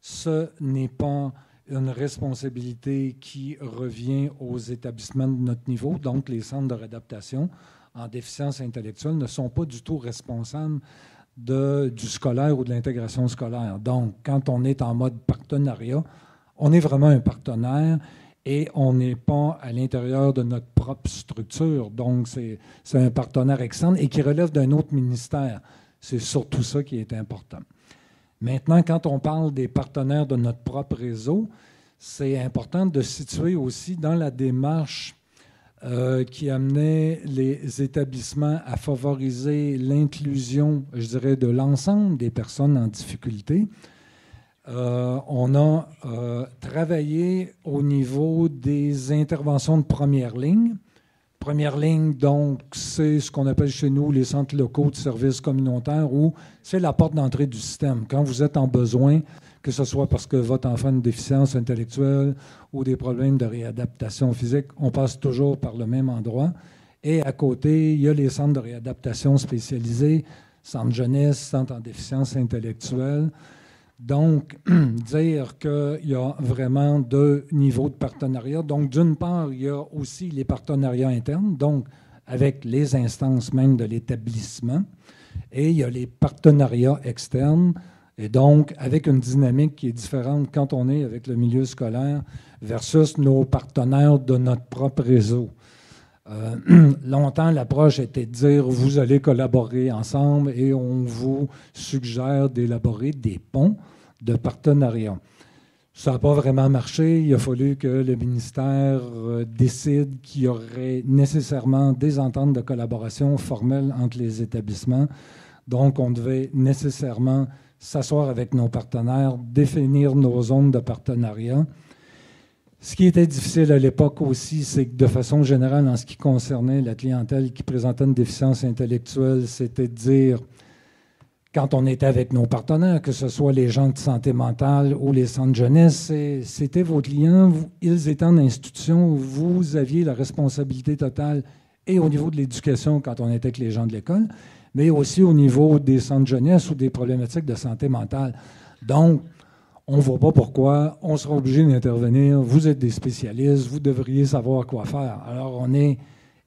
ce n'est pas une responsabilité qui revient aux établissements de notre niveau, donc les centres de réadaptation en déficience intellectuelle ne sont pas du tout responsables du scolaire ou de l'intégration scolaire. Donc, quand on est en mode partenariat, on est vraiment un partenaire et on n'est pas à l'intérieur de notre propre structure. Donc, c'est un partenaire externe et qui relève d'un autre ministère. C'est surtout ça qui est important. Maintenant, quand on parle des partenaires de notre propre réseau, c'est important de situer aussi dans la démarche qui amenait les établissements à favoriser l'inclusion, je dirais, de l'ensemble des personnes en difficulté. On a travaillé au niveau des interventions de première ligne. Première ligne, donc, c'est ce qu'on appelle chez nous les centres locaux de services communautaires, où c'est la porte d'entrée du système. Quand vous êtes en besoin, que ce soit parce que votre enfant a une déficience intellectuelle ou des problèmes de réadaptation physique, on passe toujours par le même endroit. Et à côté, il y a les centres de réadaptation spécialisés, centres jeunesse, centres en déficience intellectuelle. Donc, dire qu'il y a vraiment deux niveaux de partenariat. Donc, d'une part, il y a aussi les partenariats internes, donc avec les instances même de l'établissement, et il y a les partenariats externes, et donc avec une dynamique qui est différente quand on est avec le milieu scolaire versus nos partenaires de notre propre réseau. Longtemps, l'approche était de dire vous allez collaborer ensemble et on vous suggère d'élaborer des ponts de partenariat. Ça n'a pas vraiment marché. Il a fallu que le ministère décide qu'il y aurait nécessairement des ententes de collaboration formelles entre les établissements. Donc, on devait nécessairement s'asseoir avec nos partenaires, définir nos zones de partenariat. Ce qui était difficile à l'époque aussi, c'est que de façon générale, en ce qui concernait la clientèle qui présentait une déficience intellectuelle, c'était de dire, quand on était avec nos partenaires, que ce soit les gens de santé mentale ou les centres jeunesse, c'était vos clients, ils étaient en institution, vous aviez la responsabilité totale, et au niveau de l'éducation, quand on était avec les gens de l'école, mais aussi au niveau des centres jeunesse ou des problématiques de santé mentale. Donc, on ne voit pas pourquoi on sera obligé d'intervenir. Vous êtes des spécialistes, vous devriez savoir quoi faire. Alors, on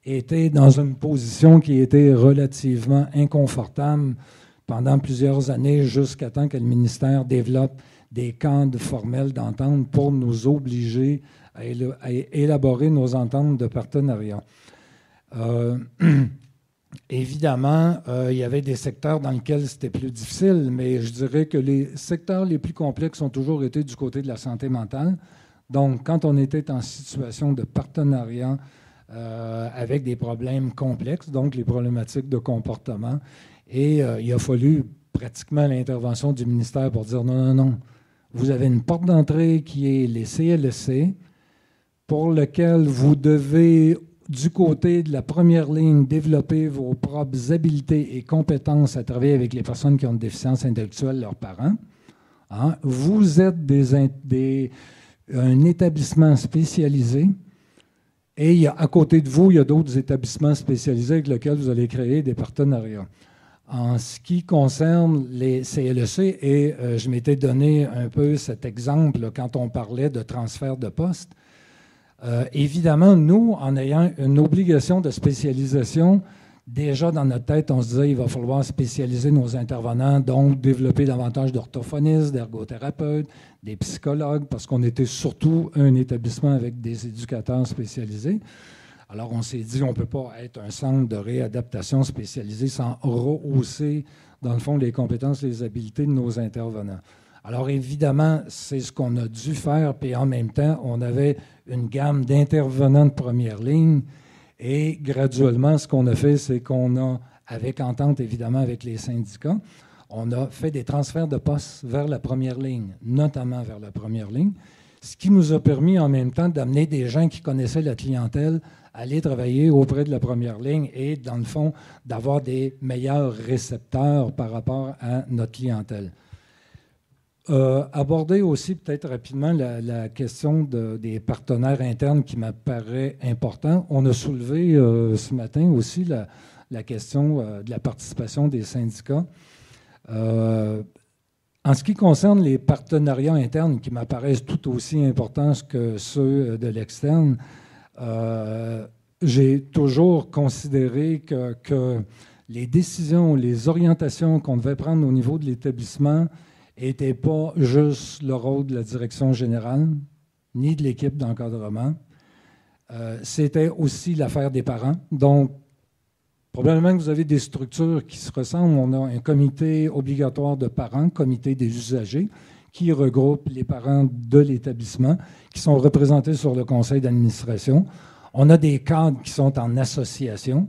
était dans une position qui était relativement inconfortable pendant plusieurs années, jusqu'à temps que le ministère développe des cadres formels d'entente pour nous obliger à élaborer nos ententes de partenariat. Évidemment, il y avait des secteurs dans lesquels c'était plus difficile, mais je dirais que les secteurs les plus complexes ont toujours été du côté de la santé mentale. Donc, quand on était en situation de partenariat avec des problèmes complexes, donc les problématiques de comportement, et il a fallu pratiquement l'intervention du ministère pour dire non, vous avez une porte d'entrée qui est les CLSC, pour lequel vous devez, du côté de la première ligne, développer vos propres habiletés et compétences à travailler avec les personnes qui ont une déficience intellectuelle, leurs parents. Hein? Vous êtes un établissement spécialisé et à côté de vous, il y a d'autres établissements spécialisés avec lesquels vous allez créer des partenariats. En ce qui concerne les CLEC, et je m'étais donné un peu cet exemple quand on parlait de transfert de poste, évidemment, nous, en ayant une obligation de spécialisation, déjà dans notre tête, on se disait qu'il va falloir spécialiser nos intervenants, donc développer davantage d'orthophonistes, d'ergothérapeutes, des psychologues, parce qu'on était surtout un établissement avec des éducateurs spécialisés. Alors, on s'est dit, on ne peut pas être un centre de réadaptation spécialisé sans rehausser, dans le fond, les compétences, les habiletés de nos intervenants. Alors, évidemment, c'est ce qu'on a dû faire, puis en même temps, on avait une gamme d'intervenants de première ligne, et graduellement, ce qu'on a fait, c'est qu'on a, avec entente évidemment avec les syndicats, on a fait des transferts de postes vers la première ligne, notamment vers la première ligne, ce qui nous a permis en même temps d'amener des gens qui connaissaient la clientèle à aller travailler auprès de la première ligne et, dans le fond, d'avoir des meilleurs récepteurs par rapport à notre clientèle. Aborder aussi peut-être rapidement la question des partenaires internes qui m'apparaît important. On a soulevé ce matin aussi la question de la participation des syndicats. En ce qui concerne les partenariats internes qui m'apparaissent tout aussi importants que ceux de l'externe, j'ai toujours considéré que les décisions, les orientations qu'on devait prendre au niveau de l'établissement n'était pas juste le rôle de la direction générale, ni de l'équipe d'encadrement. C'était aussi l'affaire des parents. Donc, Probablement que vous avez des structures qui se ressemblent. On a un comité obligatoire de parents, comité des usagers, qui regroupe les parents de l'établissement, qui sont représentés sur le conseil d'administration. On a des cadres qui sont en association.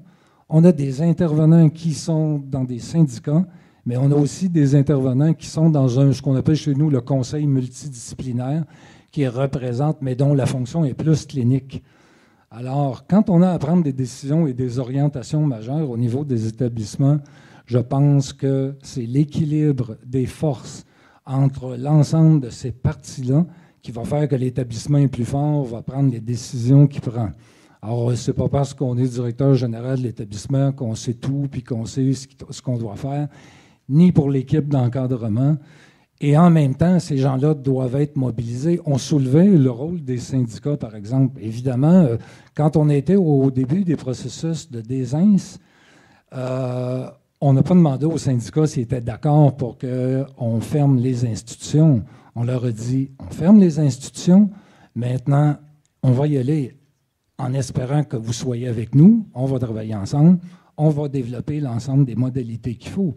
On a des intervenants qui sont dans des syndicats, mais on a aussi des intervenants qui sont dans ce qu'on appelle chez nous le conseil multidisciplinaire, qui représente, mais dont la fonction est plus clinique. Alors, quand on a à prendre des décisions et des orientations majeures au niveau des établissements, je pense que c'est l'équilibre des forces entre l'ensemble de ces parties-là qui va faire que l'établissement est plus fort, va prendre les décisions qu'il prend. Alors, ce n'est pas parce qu'on est directeur général de l'établissement qu'on sait tout puis qu'on sait ce qu'on doit faire, ni pour l'équipe d'encadrement. Et en même temps, ces gens-là doivent être mobilisés. On soulevait le rôle des syndicats, par exemple. Évidemment, quand on était au début des processus de désince, on n'a pas demandé aux syndicats s'ils étaient d'accord pour qu'on ferme les institutions. On leur a dit, on ferme les institutions, maintenant, on va y aller en espérant que vous soyez avec nous, on va travailler ensemble, on va développer l'ensemble des modalités qu'il faut.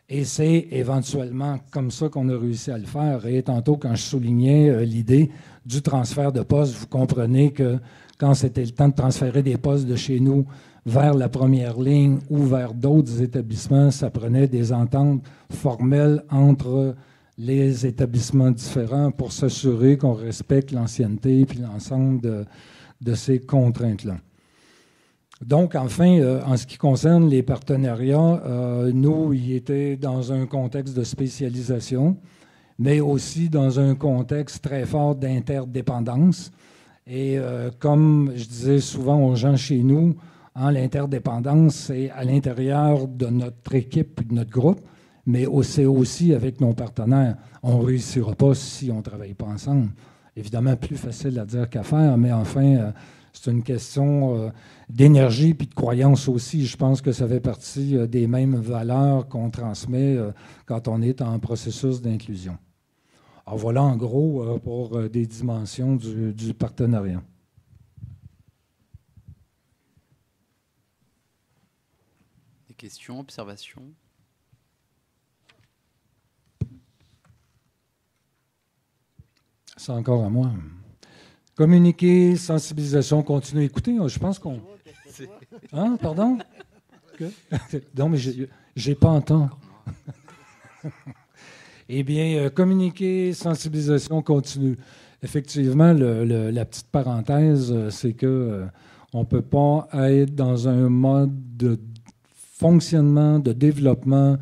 Et c'est éventuellement comme ça qu'on a réussi à le faire. Et tantôt, quand je soulignais l'idée du transfert de postes, vous comprenez que quand c'était le temps de transférer des postes de chez nous vers la première ligne ou vers d'autres établissements, ça prenait des ententes formelles entre les établissements différents pour s'assurer qu'on respecte l'ancienneté et l'ensemble de ces contraintes-là. Donc, enfin, en ce qui concerne les partenariats, nous, il était dans un contexte de spécialisation, mais aussi dans un contexte très fort d'interdépendance. Et comme je disais souvent aux gens chez nous, l'interdépendance, c'est à l'intérieur de notre équipe et de notre groupe, mais c'est aussi avec nos partenaires. On ne réussira pas si on ne travaille pas ensemble. Évidemment, plus facile à dire qu'à faire, mais enfin, c'est une question d'énergie et de croyance aussi. Je pense que ça fait partie des mêmes valeurs qu'on transmet quand on est en processus d'inclusion. Alors voilà en gros pour des dimensions du partenariat. Des questions, observations? C'est encore à moi. Communiquer, sensibilisation, continuer. Écoutez, je pense qu'on... Hein, pardon? Non, mais j'ai pas entendu. Eh bien, communiquer, sensibilisation continue. Effectivement, la petite parenthèse, c'est que on ne peut pas être dans un mode de fonctionnement, de développement.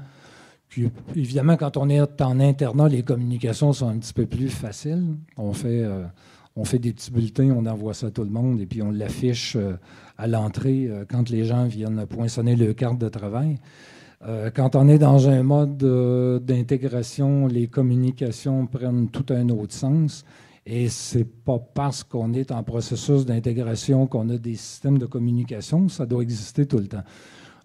Puis, évidemment, quand on est en internat, les communications sont un petit peu plus faciles. On fait des petits bulletins, on envoie ça à tout le monde et puis on l'affiche à l'entrée quand les gens viennent poinçonner leur carte de travail. Quand on est dans un mode d'intégration, les communications prennent tout un autre sens. Et ce n'est pas parce qu'on est en processus d'intégration qu'on a des systèmes de communication, ça doit exister tout le temps.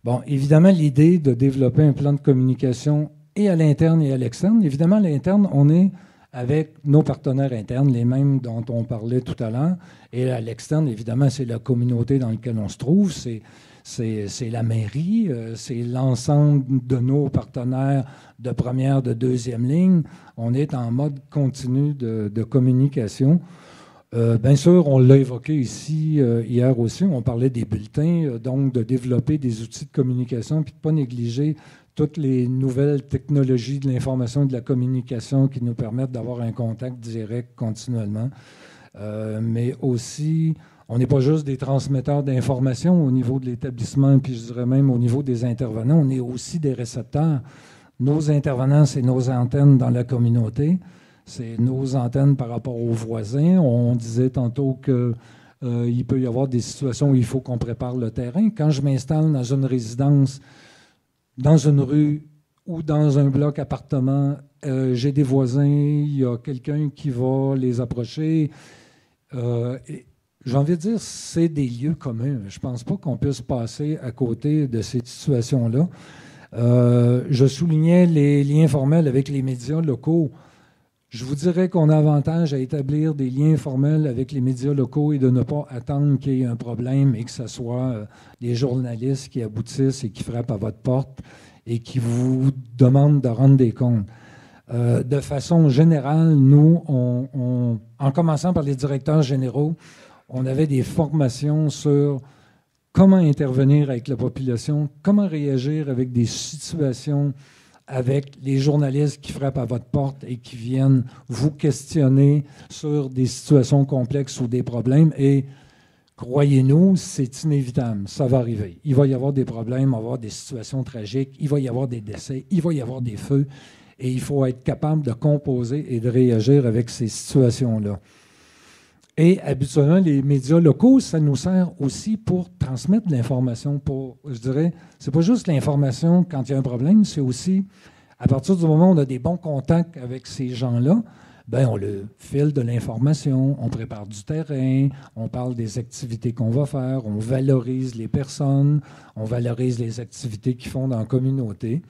Bon, évidemment, l'idée de développer un plan de communication et à l'interne et à l'externe, évidemment, à l'interne, on est avec nos partenaires internes, les mêmes dont on parlait tout à l'heure, et à l'externe, évidemment, c'est la communauté dans laquelle on se trouve, c'est la mairie, c'est l'ensemble de nos partenaires de première, de deuxième ligne. On est en mode continu de communication. Bien sûr, on l'a évoqué ici hier aussi, on parlait des bulletins, donc de développer des outils de communication puis de ne pas négliger toutes les nouvelles technologies de l'information et de la communication qui nous permettent d'avoir un contact direct continuellement. Mais aussi, on n'est pas juste des transmetteurs d'informations au niveau de l'établissement, puis je dirais même au niveau des intervenants, on est aussi des récepteurs. Nos intervenants, c'est nos antennes dans la communauté. C'est nos antennes par rapport aux voisins. On disait tantôt qu'il peut y avoir des situations où il faut qu'on prépare le terrain. Quand je m'installe dans une résidence, dans une rue ou dans un bloc appartement, j'ai des voisins, il y a quelqu'un qui va les approcher. J'ai envie de dire, c'est des lieux communs. Je ne pense pas qu'on puisse passer à côté de ces situations-là. Je soulignais les liens formels avec les médias locaux. Je vous dirais qu'on a avantage à établir des liens formels avec les médias locaux et de ne pas attendre qu'il y ait un problème et que ce soit les journalistes qui aboutissent et qui frappent à votre porte et qui vous demandent de rendre des comptes. De façon générale, nous, en commençant par les directeurs généraux, on avait des formations sur comment intervenir avec la population, comment réagir avec des situations avec les journalistes qui frappent à votre porte et qui viennent vous questionner sur des situations complexes ou des problèmes. Et croyez-nous, c'est inévitable, ça va arriver. Il va y avoir des problèmes, il va y avoir des situations tragiques, il va y avoir des décès, il va y avoir des feux, et il faut être capable de composer et de réagir avec ces situations-là. Et habituellement, les médias locaux, ça nous sert aussi pour transmettre de l'information. Je dirais, c'est pas juste l'information quand il y a un problème, c'est aussi, à partir du moment où on a des bons contacts avec ces gens-là, ben on le file de l'information, on prépare du terrain, on parle des activités qu'on va faire, on valorise les personnes, on valorise les activités qu'ils font dans la communauté.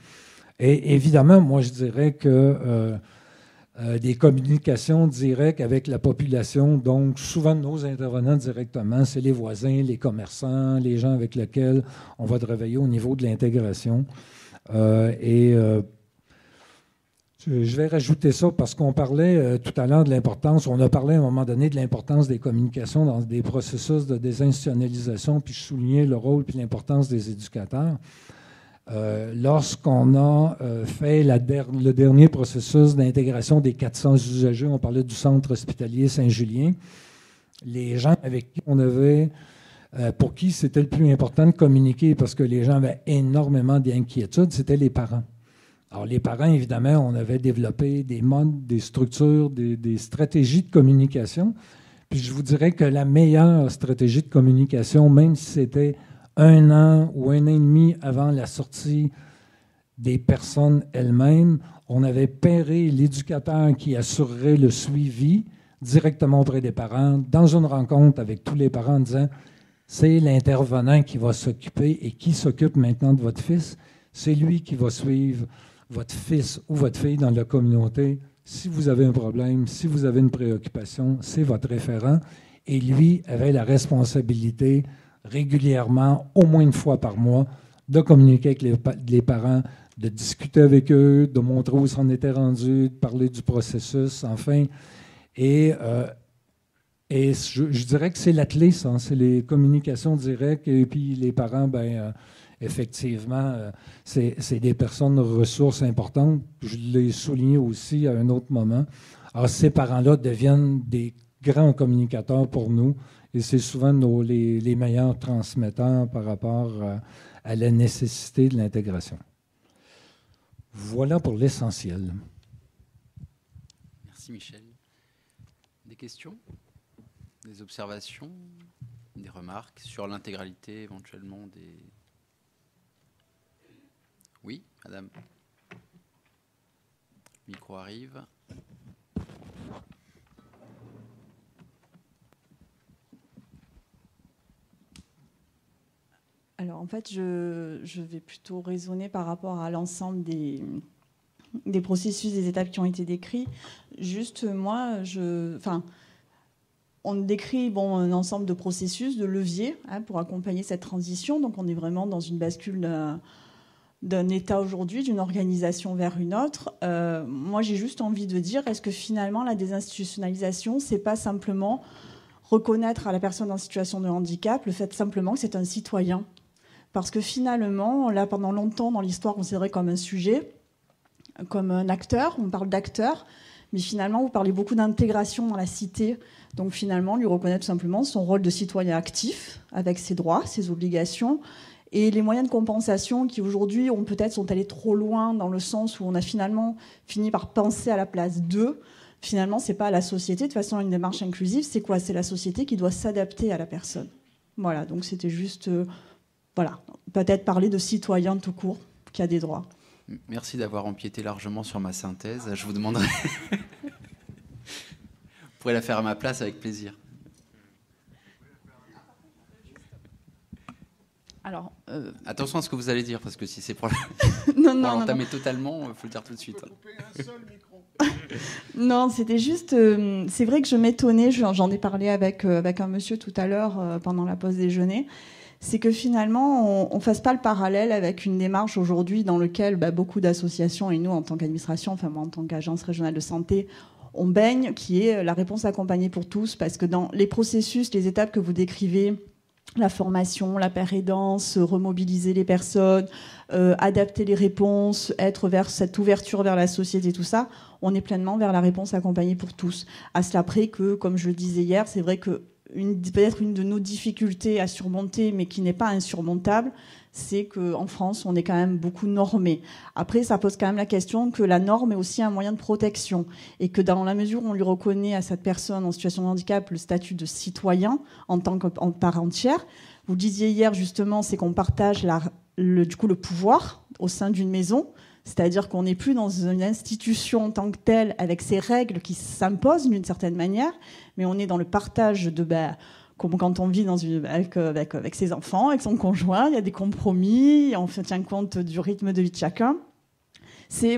Et évidemment, moi, je dirais que des communications directes avec la population. Donc, souvent, nos intervenants directement, c'est les voisins, les commerçants, les gens avec lesquels on va travailler au niveau de l'intégration. Je vais rajouter ça parce qu'on parlait tout à l'heure de l'importance, on a parlé à un moment donné de l'importance des communications dans des processus de désinstitutionnalisation, puis je soulignais le rôle et l'importance des éducateurs. Lorsqu'on a fait le dernier processus d'intégration des 400 usagers, on parlait du centre hospitalier Saint-Julien, les gens avec qui on avait, pour qui c'était le plus important de communiquer parce que les gens avaient énormément d'inquiétudes, c'était les parents. Alors les parents, évidemment, on avait développé des modes, des structures, des stratégies de communication. Puis je vous dirais que la meilleure stratégie de communication, même si c'était 1 an ou 1 an et demi avant la sortie des personnes elles-mêmes, on avait pairé l'éducateur qui assurerait le suivi directement auprès des parents, dans une rencontre avec tous les parents en disant « c'est l'intervenant qui va s'occuper et qui s'occupe maintenant de votre fils, c'est lui qui va suivre votre fils ou votre fille dans la communauté. Si vous avez un problème, si vous avez une préoccupation, c'est votre référent. » Et lui avait la responsabilité régulièrement, au moins 1 fois par mois, de communiquer avec les parents, de discuter avec eux, de montrer où s'en était rendu, de parler du processus, enfin. Et je dirais que c'est la clé, ça, c'est les communications directes. Et puis les parents, effectivement, c'est des personnes de ressources importantes. Je l'ai souligné aussi à un autre moment. Alors, ces parents-là deviennent des grands communicateurs pour nous. Et c'est souvent les meilleurs transmetteurs par rapport à la nécessité de l'intégration. Voilà pour l'essentiel. Merci Michel. Des questions? Des observations? Des remarques sur l'intégralité éventuellement des... Oui, madame. Le micro arrive. Alors en fait, je vais plutôt raisonner par rapport à l'ensemble des processus, des étapes qui ont été décrits. Juste moi, on décrit un ensemble de processus, de leviers pour accompagner cette transition. Donc on est vraiment dans une bascule d'un état aujourd'hui, d'une organisation vers une autre. Moi, j'ai juste envie de dire, est-ce que finalement la désinstitutionnalisation, c'est pas simplement reconnaître à la personne en situation de handicap le fait simplement que c'est un citoyen? Parce que finalement, là, pendant longtemps, dans l'histoire, on considérait comme un sujet, comme un acteur, on parle d'acteur, mais finalement, vous parlez beaucoup d'intégration dans la cité. Donc finalement, lui reconnaître tout simplement son rôle de citoyen actif, avec ses droits, ses obligations, et les moyens de compensation qui aujourd'hui sont allés trop loin dans le sens où on a finalement fini par penser à la place d'eux. Finalement, c'est pas à la société. De toute façon, une démarche inclusive, c'est quoi? C'est la société qui doit s'adapter à la personne. Voilà, donc c'était juste... peut-être parler de citoyen tout court, qui a des droits. Merci d'avoir empiété largement sur ma synthèse. Je vous demanderai... Vous pourrez la faire à ma place avec plaisir. Alors, Attention à ce que vous allez dire, parce que si c'est pour non, l'entamer totalement, il faut le dire tout de suite. Non, c'était juste. C'est vrai que je m'étonnais, j'en ai parlé avec un monsieur tout à l'heure pendant la pause déjeuner. C'est que finalement, on ne fasse pas le parallèle avec une démarche aujourd'hui dans laquelle beaucoup d'associations, et nous en tant qu'administration, enfin moi en tant qu'agence régionale de santé, on baigne, qui est la réponse accompagnée pour tous, parce que dans les processus, les étapes que vous décrivez, la formation, la pérédance, remobiliser les personnes, adapter les réponses, être vers cette ouverture vers la société, tout ça, on est pleinement vers la réponse accompagnée pour tous. À cela près que, comme je le disais hier, c'est vrai que peut-être une de nos difficultés à surmonter, mais qui n'est pas insurmontable, c'est qu'en France, on est quand même beaucoup normé. Après, ça pose quand même la question que la norme est aussi un moyen de protection et que dans la mesure où on lui reconnaît à cette personne en situation de handicap le statut de citoyen en tant que part entière, vous le disiez hier justement, c'est qu'on partage le pouvoir au sein d'une maison, c'est-à-dire qu'on n'est plus dans une institution en tant que telle avec ses règles qui s'imposent d'une certaine manière, mais on est dans le partage de... comme quand on vit avec ses enfants, avec son conjoint, il y a des compromis, on tient compte du rythme de vie de chacun. C'est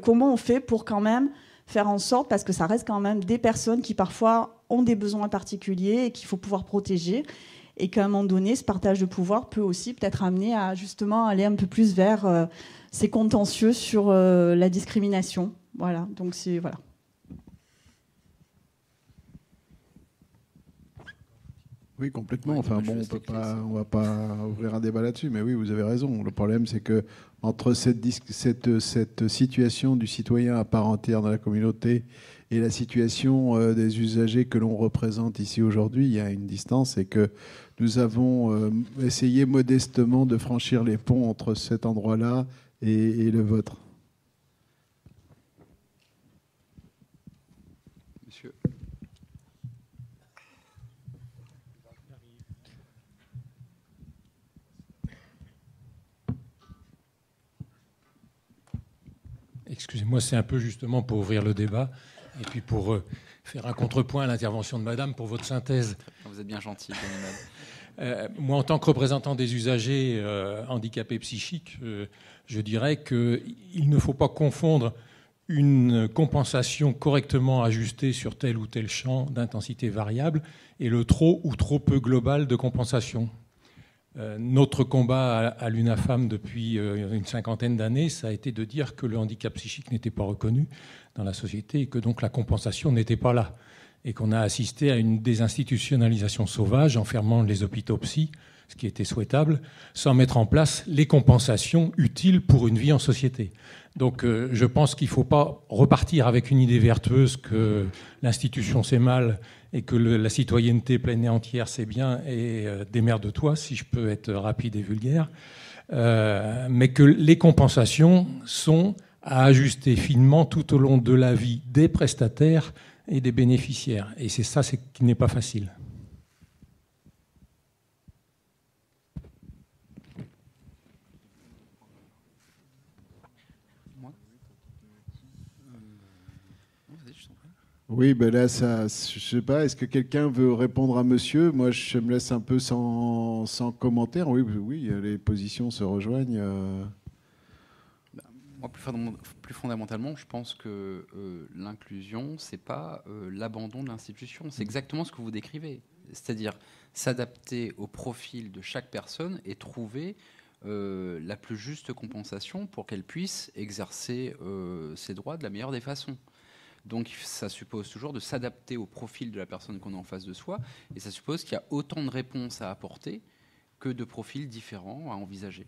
comment on fait pour quand même faire en sorte, parce que ça reste quand même des personnes qui parfois ont des besoins particuliers et qu'il faut pouvoir protéger, et qu'à un moment donné, ce partage de pouvoir peut aussi peut-être amener à justement aller un peu plus vers ces contentieux sur la discrimination. Voilà, donc c'est... Voilà. Oui, complètement. Enfin bon, on va pas ouvrir un débat là-dessus, mais oui, vous avez raison. Le problème, c'est que entre cette situation du citoyen à part entière dans la communauté et la situation des usagers que l'on représente ici aujourd'hui, il y a une distance, et que nous avons essayé modestement de franchir les ponts entre cet endroit-là et le vôtre. Monsieur. Excusez-moi, c'est un peu justement pour ouvrir le débat et puis pour faire un contrepoint à l'intervention de Madame pour votre synthèse. Vous êtes bien gentil, moi, en tant que représentant des usagers handicapés psychiques, je dirais qu'il ne faut pas confondre une compensation correctement ajustée sur tel ou tel champ d'intensité variable et le trop ou trop peu global de compensation. Notre combat à l'UNAFAM depuis une cinquantaine d'années, ça a été de dire que le handicap psychique n'était pas reconnu dans la société et que donc la compensation n'était pas là. Et qu'on a assisté à une désinstitutionnalisation sauvage en fermant les hôpitaux psy, ce qui était souhaitable, sans mettre en place les compensations utiles pour une vie en société. Donc je pense qu'il ne faut pas repartir avec une idée vertueuse que l'institution c'est mal et que la citoyenneté pleine et entière c'est bien, et démerde-toi, si je peux être rapide et vulgaire, mais que les compensations sont à ajuster finement tout au long de la vie des prestataires et des bénéficiaires. Et c'est ça qui n'est pas facile. Oui, ben là, je sais pas, est-ce que quelqu'un veut répondre à monsieur? Moi, je me laisse un peu sans commentaire. Oui, les positions se rejoignent. Moi, plus fondamentalement, je pense que l'inclusion, c'est pas l'abandon de l'institution. C'est exactement ce que vous décrivez. C'est-à-dire s'adapter au profil de chaque personne et trouver la plus juste compensation pour qu'elle puisse exercer ses droits de la meilleure des façons. Donc ça suppose toujours de s'adapter au profil de la personne qu'on a en face de soi, et ça suppose qu'il y a autant de réponses à apporter que de profils différents à envisager.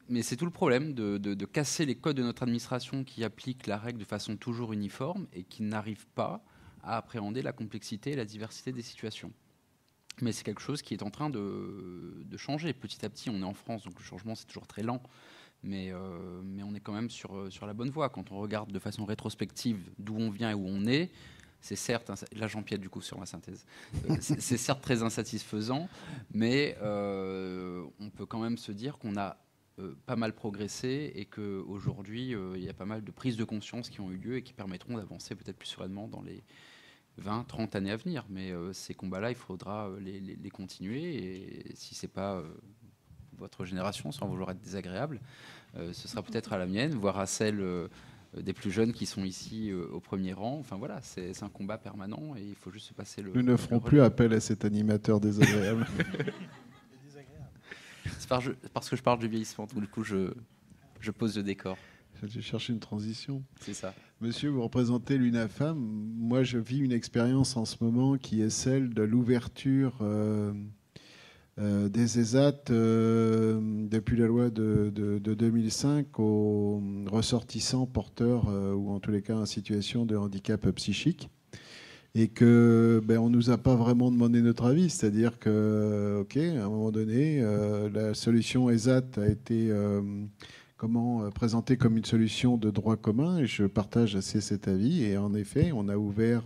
Mais c'est tout le problème de casser les codes de notre administration qui appliquent la règle de façon toujours uniforme et qui n'arrivent pas à appréhender la complexité et la diversité des situations. Mais c'est quelque chose qui est en train de changer petit à petit. On est en France, donc le changement c'est toujours très lent. Mais on est quand même sur la bonne voie. Quand on regarde de façon rétrospective d'où on vient et où on est, c'est certes, là j'empiète du coup sur ma synthèse, c'est certes très insatisfaisant, mais on peut quand même se dire qu'on a pas mal progressé et qu'aujourd'hui il y a pas mal de prises de conscience qui ont eu lieu et qui permettront d'avancer peut-être plus sereinement dans 20, 30 années à venir. Mais ces combats-là, il faudra les continuer. Et si ce n'est pas votre génération, sans vouloir être désagréable, ce sera peut-être à la mienne, voire à celle des plus jeunes qui sont ici au premier rang. Enfin voilà, c'est un combat permanent et il faut juste se passer le... Nous ne ferons plus appel à cet animateur désagréable. C'est parce que je parle du vieillissement, donc du coup je pose le décor. J'ai cherché une transition. C'est ça. Monsieur, vous représentez l'UNAFAM. Moi, je vis une expérience en ce moment qui est celle de l'ouverture des ESAT depuis la loi de 2005 aux ressortissants porteurs ou en tous les cas en situation de handicap psychique. Et que on nous a pas vraiment demandé notre avis, c'est-à-dire que, ok, à un moment donné, la solution ESAT a été présentée comme une solution de droit commun, et je partage assez cet avis. Et en effet, on a ouvert,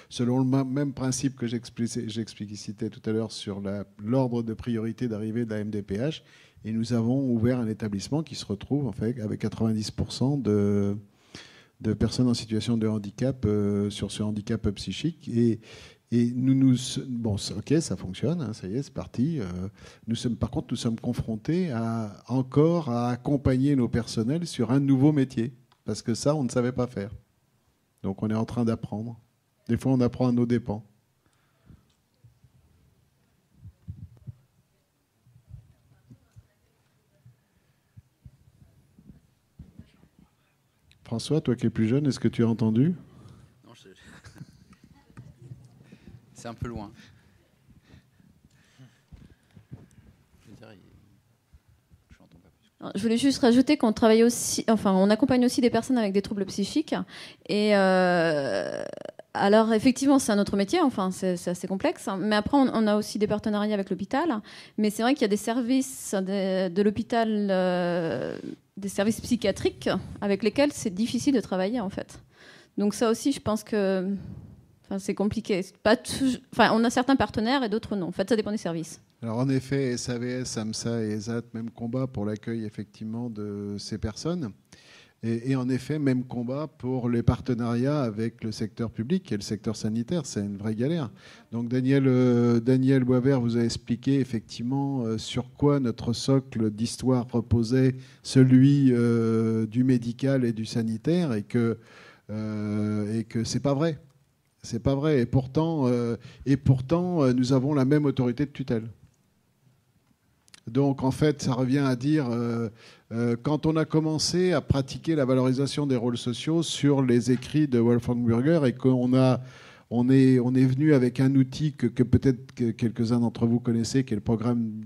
selon le même principe que j'explicitais tout à l'heure sur l'ordre de priorité d'arrivée de la MDPH, et nous avons ouvert un établissement qui se retrouve en fait avec 90% de personnes en situation de handicap sur ce handicap psychique. Et bon, ok, ça fonctionne, hein, ça y est, c'est parti. Par contre, nous sommes confrontés encore à accompagner nos personnels sur un nouveau métier, parce que ça, on ne savait pas faire. Donc, on est en train d'apprendre. Des fois, on apprend à nos dépens. François, toi qui es plus jeune, est-ce que tu as entendu ? Non, c'est un peu loin. Je voulais juste rajouter qu'on travaille aussi, enfin, on accompagne aussi des personnes avec des troubles psychiques. Et alors, effectivement, c'est un autre métier, enfin, c'est assez complexe. Mais après, on a aussi des partenariats avec l'hôpital. Mais c'est vrai qu'il y a des services de l'hôpital, des services psychiatriques avec lesquels c'est difficile de travailler, en fait. Donc ça aussi, je pense que c'est compliqué. On a certains partenaires et d'autres non. En fait, ça dépend des services. Alors en effet, SAVS, SAMSA et ESAT, même combat pour l'accueil effectivement de ces personnes. Et en effet, même combat pour les partenariats avec le secteur public et le secteur sanitaire. C'est une vraie galère. Donc Daniel Boisvert vous a expliqué effectivement sur quoi notre socle d'histoire reposait, celui du médical et du sanitaire, et que c'est pas vrai. C'est pas vrai. Et pourtant, nous avons la même autorité de tutelle. Donc, en fait, ça revient à dire, quand on a commencé à pratiquer la valorisation des rôles sociaux sur les écrits de Wolfgang Burger, et qu'on est venu avec un outil que peut-être que quelques-uns d'entre vous connaissez, qui est le programme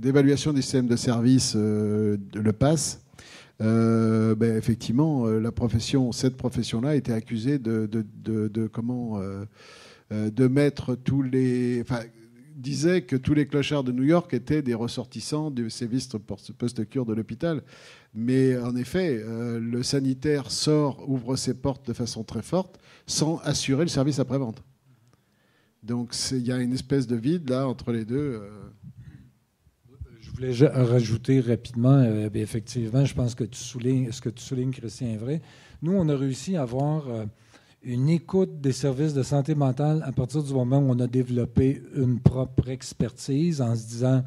d'évaluation des systèmes de services, le PASS. Effectivement, cette profession-là a été accusée de mettre disait que tous les clochards de New York étaient des ressortissants du service post-cure de l'hôpital. Mais en effet, le sanitaire ouvre ses portes de façon très forte sans assurer le service après-vente. Donc il y a une espèce de vide là entre les deux. Je voulais rajouter rapidement, effectivement, je pense que ce que tu soulignes, Christian, est vrai. Nous, on a réussi à avoir une écoute des services de santé mentale à partir du moment où on a développé une propre expertise en se disant,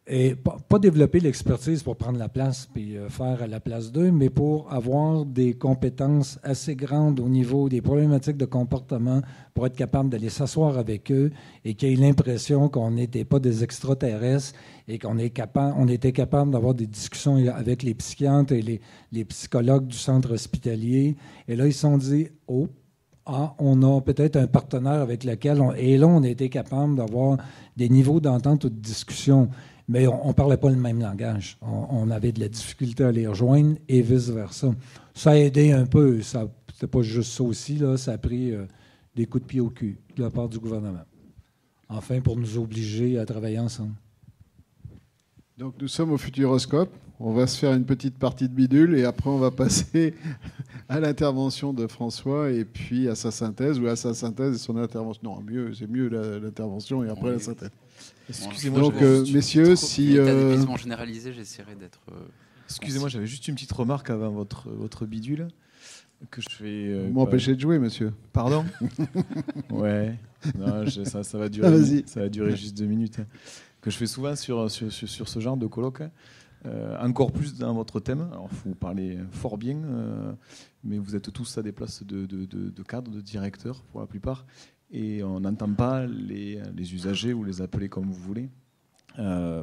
et pas développer l'expertise pour prendre la place puis faire à la place d'eux, mais pour avoir des compétences assez grandes au niveau des problématiques de comportement pour être capable d'aller s'asseoir avec eux et qu'ils aient l'impression qu'on n'était pas des extraterrestres et qu'on était capable d'avoir des discussions avec les psychiatres et les psychologues du centre hospitalier. Et là, ils se sont dit, on a peut-être un partenaire avec lequel on a été capable d'avoir des niveaux d'entente ou de discussion. Mais on ne parlait pas le même langage. On avait de la difficulté à les rejoindre et vice-versa. Ça a aidé un peu. C'était pas juste ça aussi. Là, ça a pris des coups de pied au cul de la part du gouvernement. Enfin, pour nous obliger à travailler ensemble. Donc nous sommes au Futuroscope. On va se faire une petite partie de bidule et après on va passer à l'intervention de François et puis à sa synthèse, ou à sa synthèse et son intervention. Non, c'est mieux l'intervention et après la synthèse. Excusez-moi. Donc, messieurs, si... L'état d'épuisement généralisé, j'essaierai d'être... Excusez-moi, j'avais juste une petite remarque avant votre bidule. Que je fais. Vous m'empêchez de jouer, monsieur. Pardon. Ouais. Non, ça va durer. Ça va durer juste 2 minutes. Que je fais souvent sur ce genre de colloque. Encore plus dans votre thème. Alors, vous parlez fort bien, mais vous êtes tous à des places de cadres, de directeurs pour la plupart, et on n'entend pas les usagers ou les appeler comme vous voulez.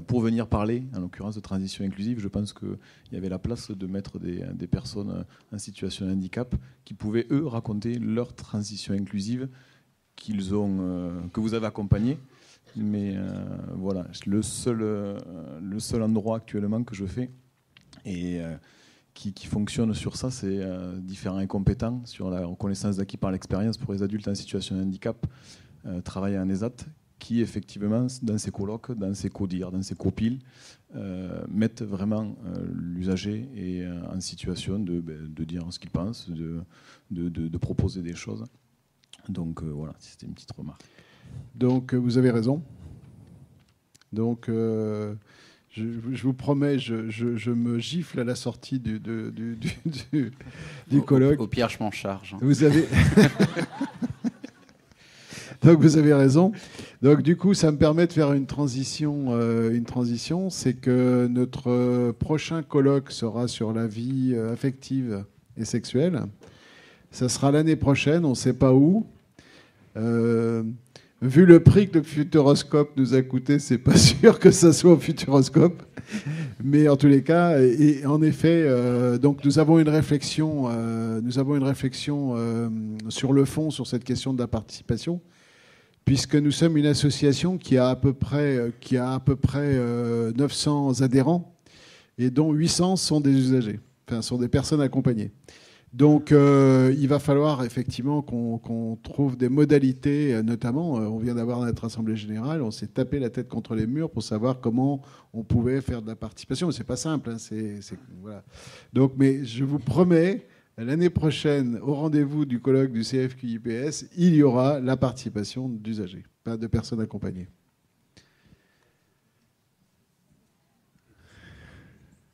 Pour venir parler, en l'occurrence de transition inclusive, je pense qu'il y avait la place de mettre des personnes en situation de handicap qui pouvaient, eux, raconter leur transition inclusive que vous avez accompagnée. Mais voilà, le seul endroit actuellement que je fais et qui fonctionne sur ça, c'est différents et compétents sur la reconnaissance d'acquis par l'expérience pour les adultes en situation de handicap, travailler en ESAT, qui effectivement, dans ces colloques, dans ces codires, dans ces copiles, mettent vraiment l'usager en situation de dire ce qu'il pense, de proposer des choses. Donc voilà, c'était une petite remarque. Donc vous avez raison. Donc je vous promets, je me gifle à la sortie du colloque. Au pire, je m'en charge. Vous avez... Donc vous avez raison. Donc du coup, ça me permet de faire une transition. C'est que notre prochain colloque sera sur la vie affective et sexuelle. Ça sera l'année prochaine, on ne sait pas où. Vu le prix que le Futuroscope nous a coûté, c'est pas sûr que ça soit au Futuroscope. Mais en tous les cas, et en effet, donc nous avons une réflexion sur le fond sur cette question de la participation, puisque nous sommes une association qui a à peu près 900 adhérents et dont 800 sont des usagers, enfin sont des personnes accompagnées. Donc il va falloir effectivement qu'on trouve des modalités, notamment on vient d'avoir notre assemblée générale, on s'est tapé la tête contre les murs pour savoir comment on pouvait faire de la participation, mais c'est pas simple, hein, voilà. Donc, mais je vous promets, l'année prochaine, au rendez-vous du colloque du CFQIPS, il y aura la participation d'usagers, pas de personnes accompagnées.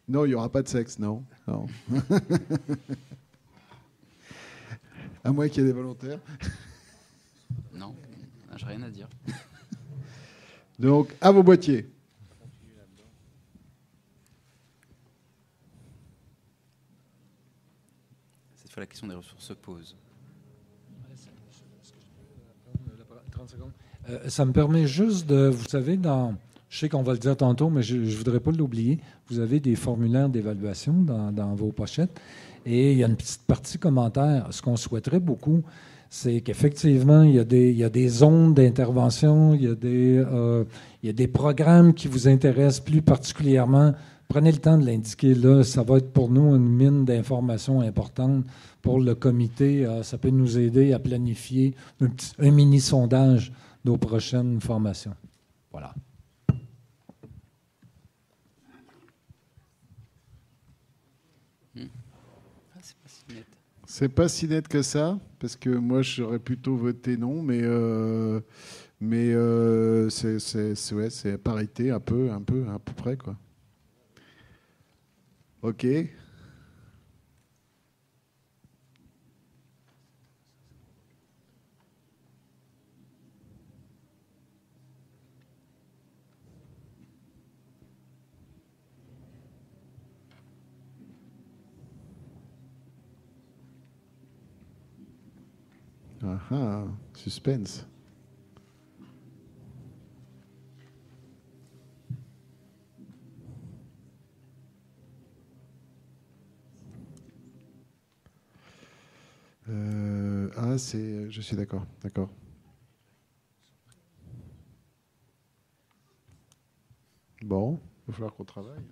Non, il n'y aura pas de sexe, non. À moins qu'il y ait des volontaires. Non, j'ai rien à dire. Donc, à vos boîtiers. Cette fois, la question des ressources se pose. 30 secondes. Ça me permet juste de, vous savez, je sais qu'on va le dire tantôt, mais je ne voudrais pas l'oublier. Vous avez des formulaires d'évaluation dans vos pochettes. Et il y a une petite partie commentaire. Ce qu'on souhaiterait beaucoup, c'est qu'effectivement, il y a des zones d'intervention, il y a des programmes qui vous intéressent plus particulièrement. Prenez le temps de l'indiquer là. Ça va être pour nous une mine d'informations importante pour le comité. Ça peut nous aider à planifier un mini-sondage de nos prochaines formations. Voilà. C'est pas si net que ça, parce que moi j'aurais plutôt voté non, mais c'est parité un peu, à peu près, quoi. Ok. Ah, suspense. Je suis d'accord. Bon, il va falloir qu'on travaille.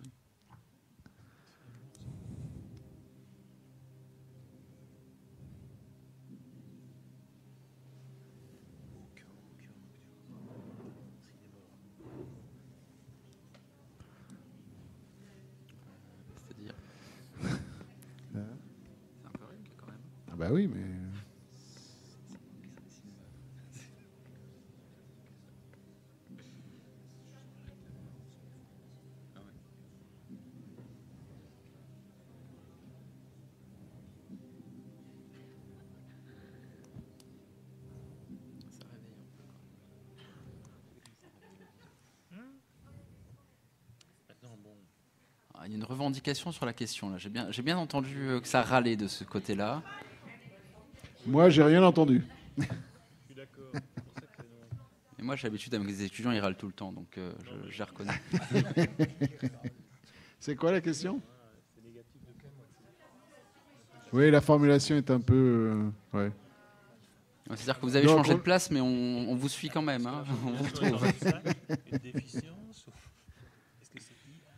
Bah oui, mais... Il y a une revendication sur la question. Là. J'ai bien entendu que ça râlait de ce côté-là. Moi, j'ai rien entendu. Je suis d'accord. Et moi, j'ai l'habitude avec les étudiants, ils râlent tout le temps, donc je les reconnais. C'est quoi la question? Oui, la formulation est un peu... ouais. C'est-à-dire que vous avez changé de place, mais on vous suit quand même. Hein. On vous retrouve.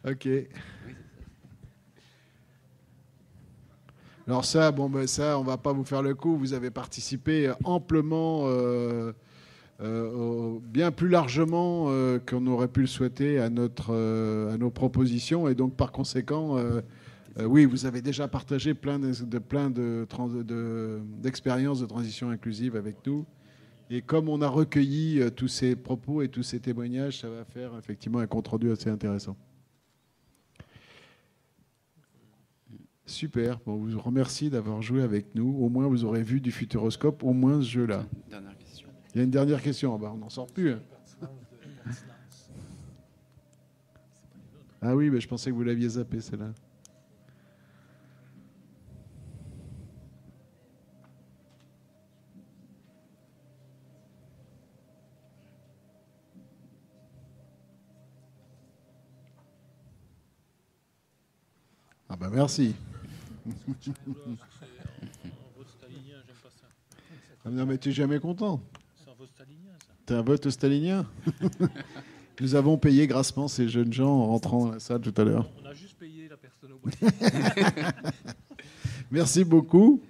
Ok. Alors ça, ça, on va pas vous faire le coup. Vous avez participé amplement, bien plus largement qu'on aurait pu le souhaiter à nos propositions, et donc par conséquent, oui, vous avez déjà partagé plein d'expériences de transition inclusive avec nous. Et comme on a recueilli tous ces propos et tous ces témoignages, ça va faire effectivement un compte-rendu assez intéressant. Super, bon, je vous remercie d'avoir joué avec nous. Au moins, vous aurez vu du Futuroscope, au moins ce jeu-là. Dernière question. Il y a une dernière question. Bah, on n'en sort plus. Hein. Ah oui, mais je pensais que vous l'aviez zappé, celle-là. Ah bah merci. Ah non mais tu n'es jamais content. C'est un vote stalinien, ça. T'es un vote stalinien. Nous avons payé grassement ces jeunes gens en rentrant dans la salle tout à l'heure. On a juste payé la personne au bout. Merci beaucoup.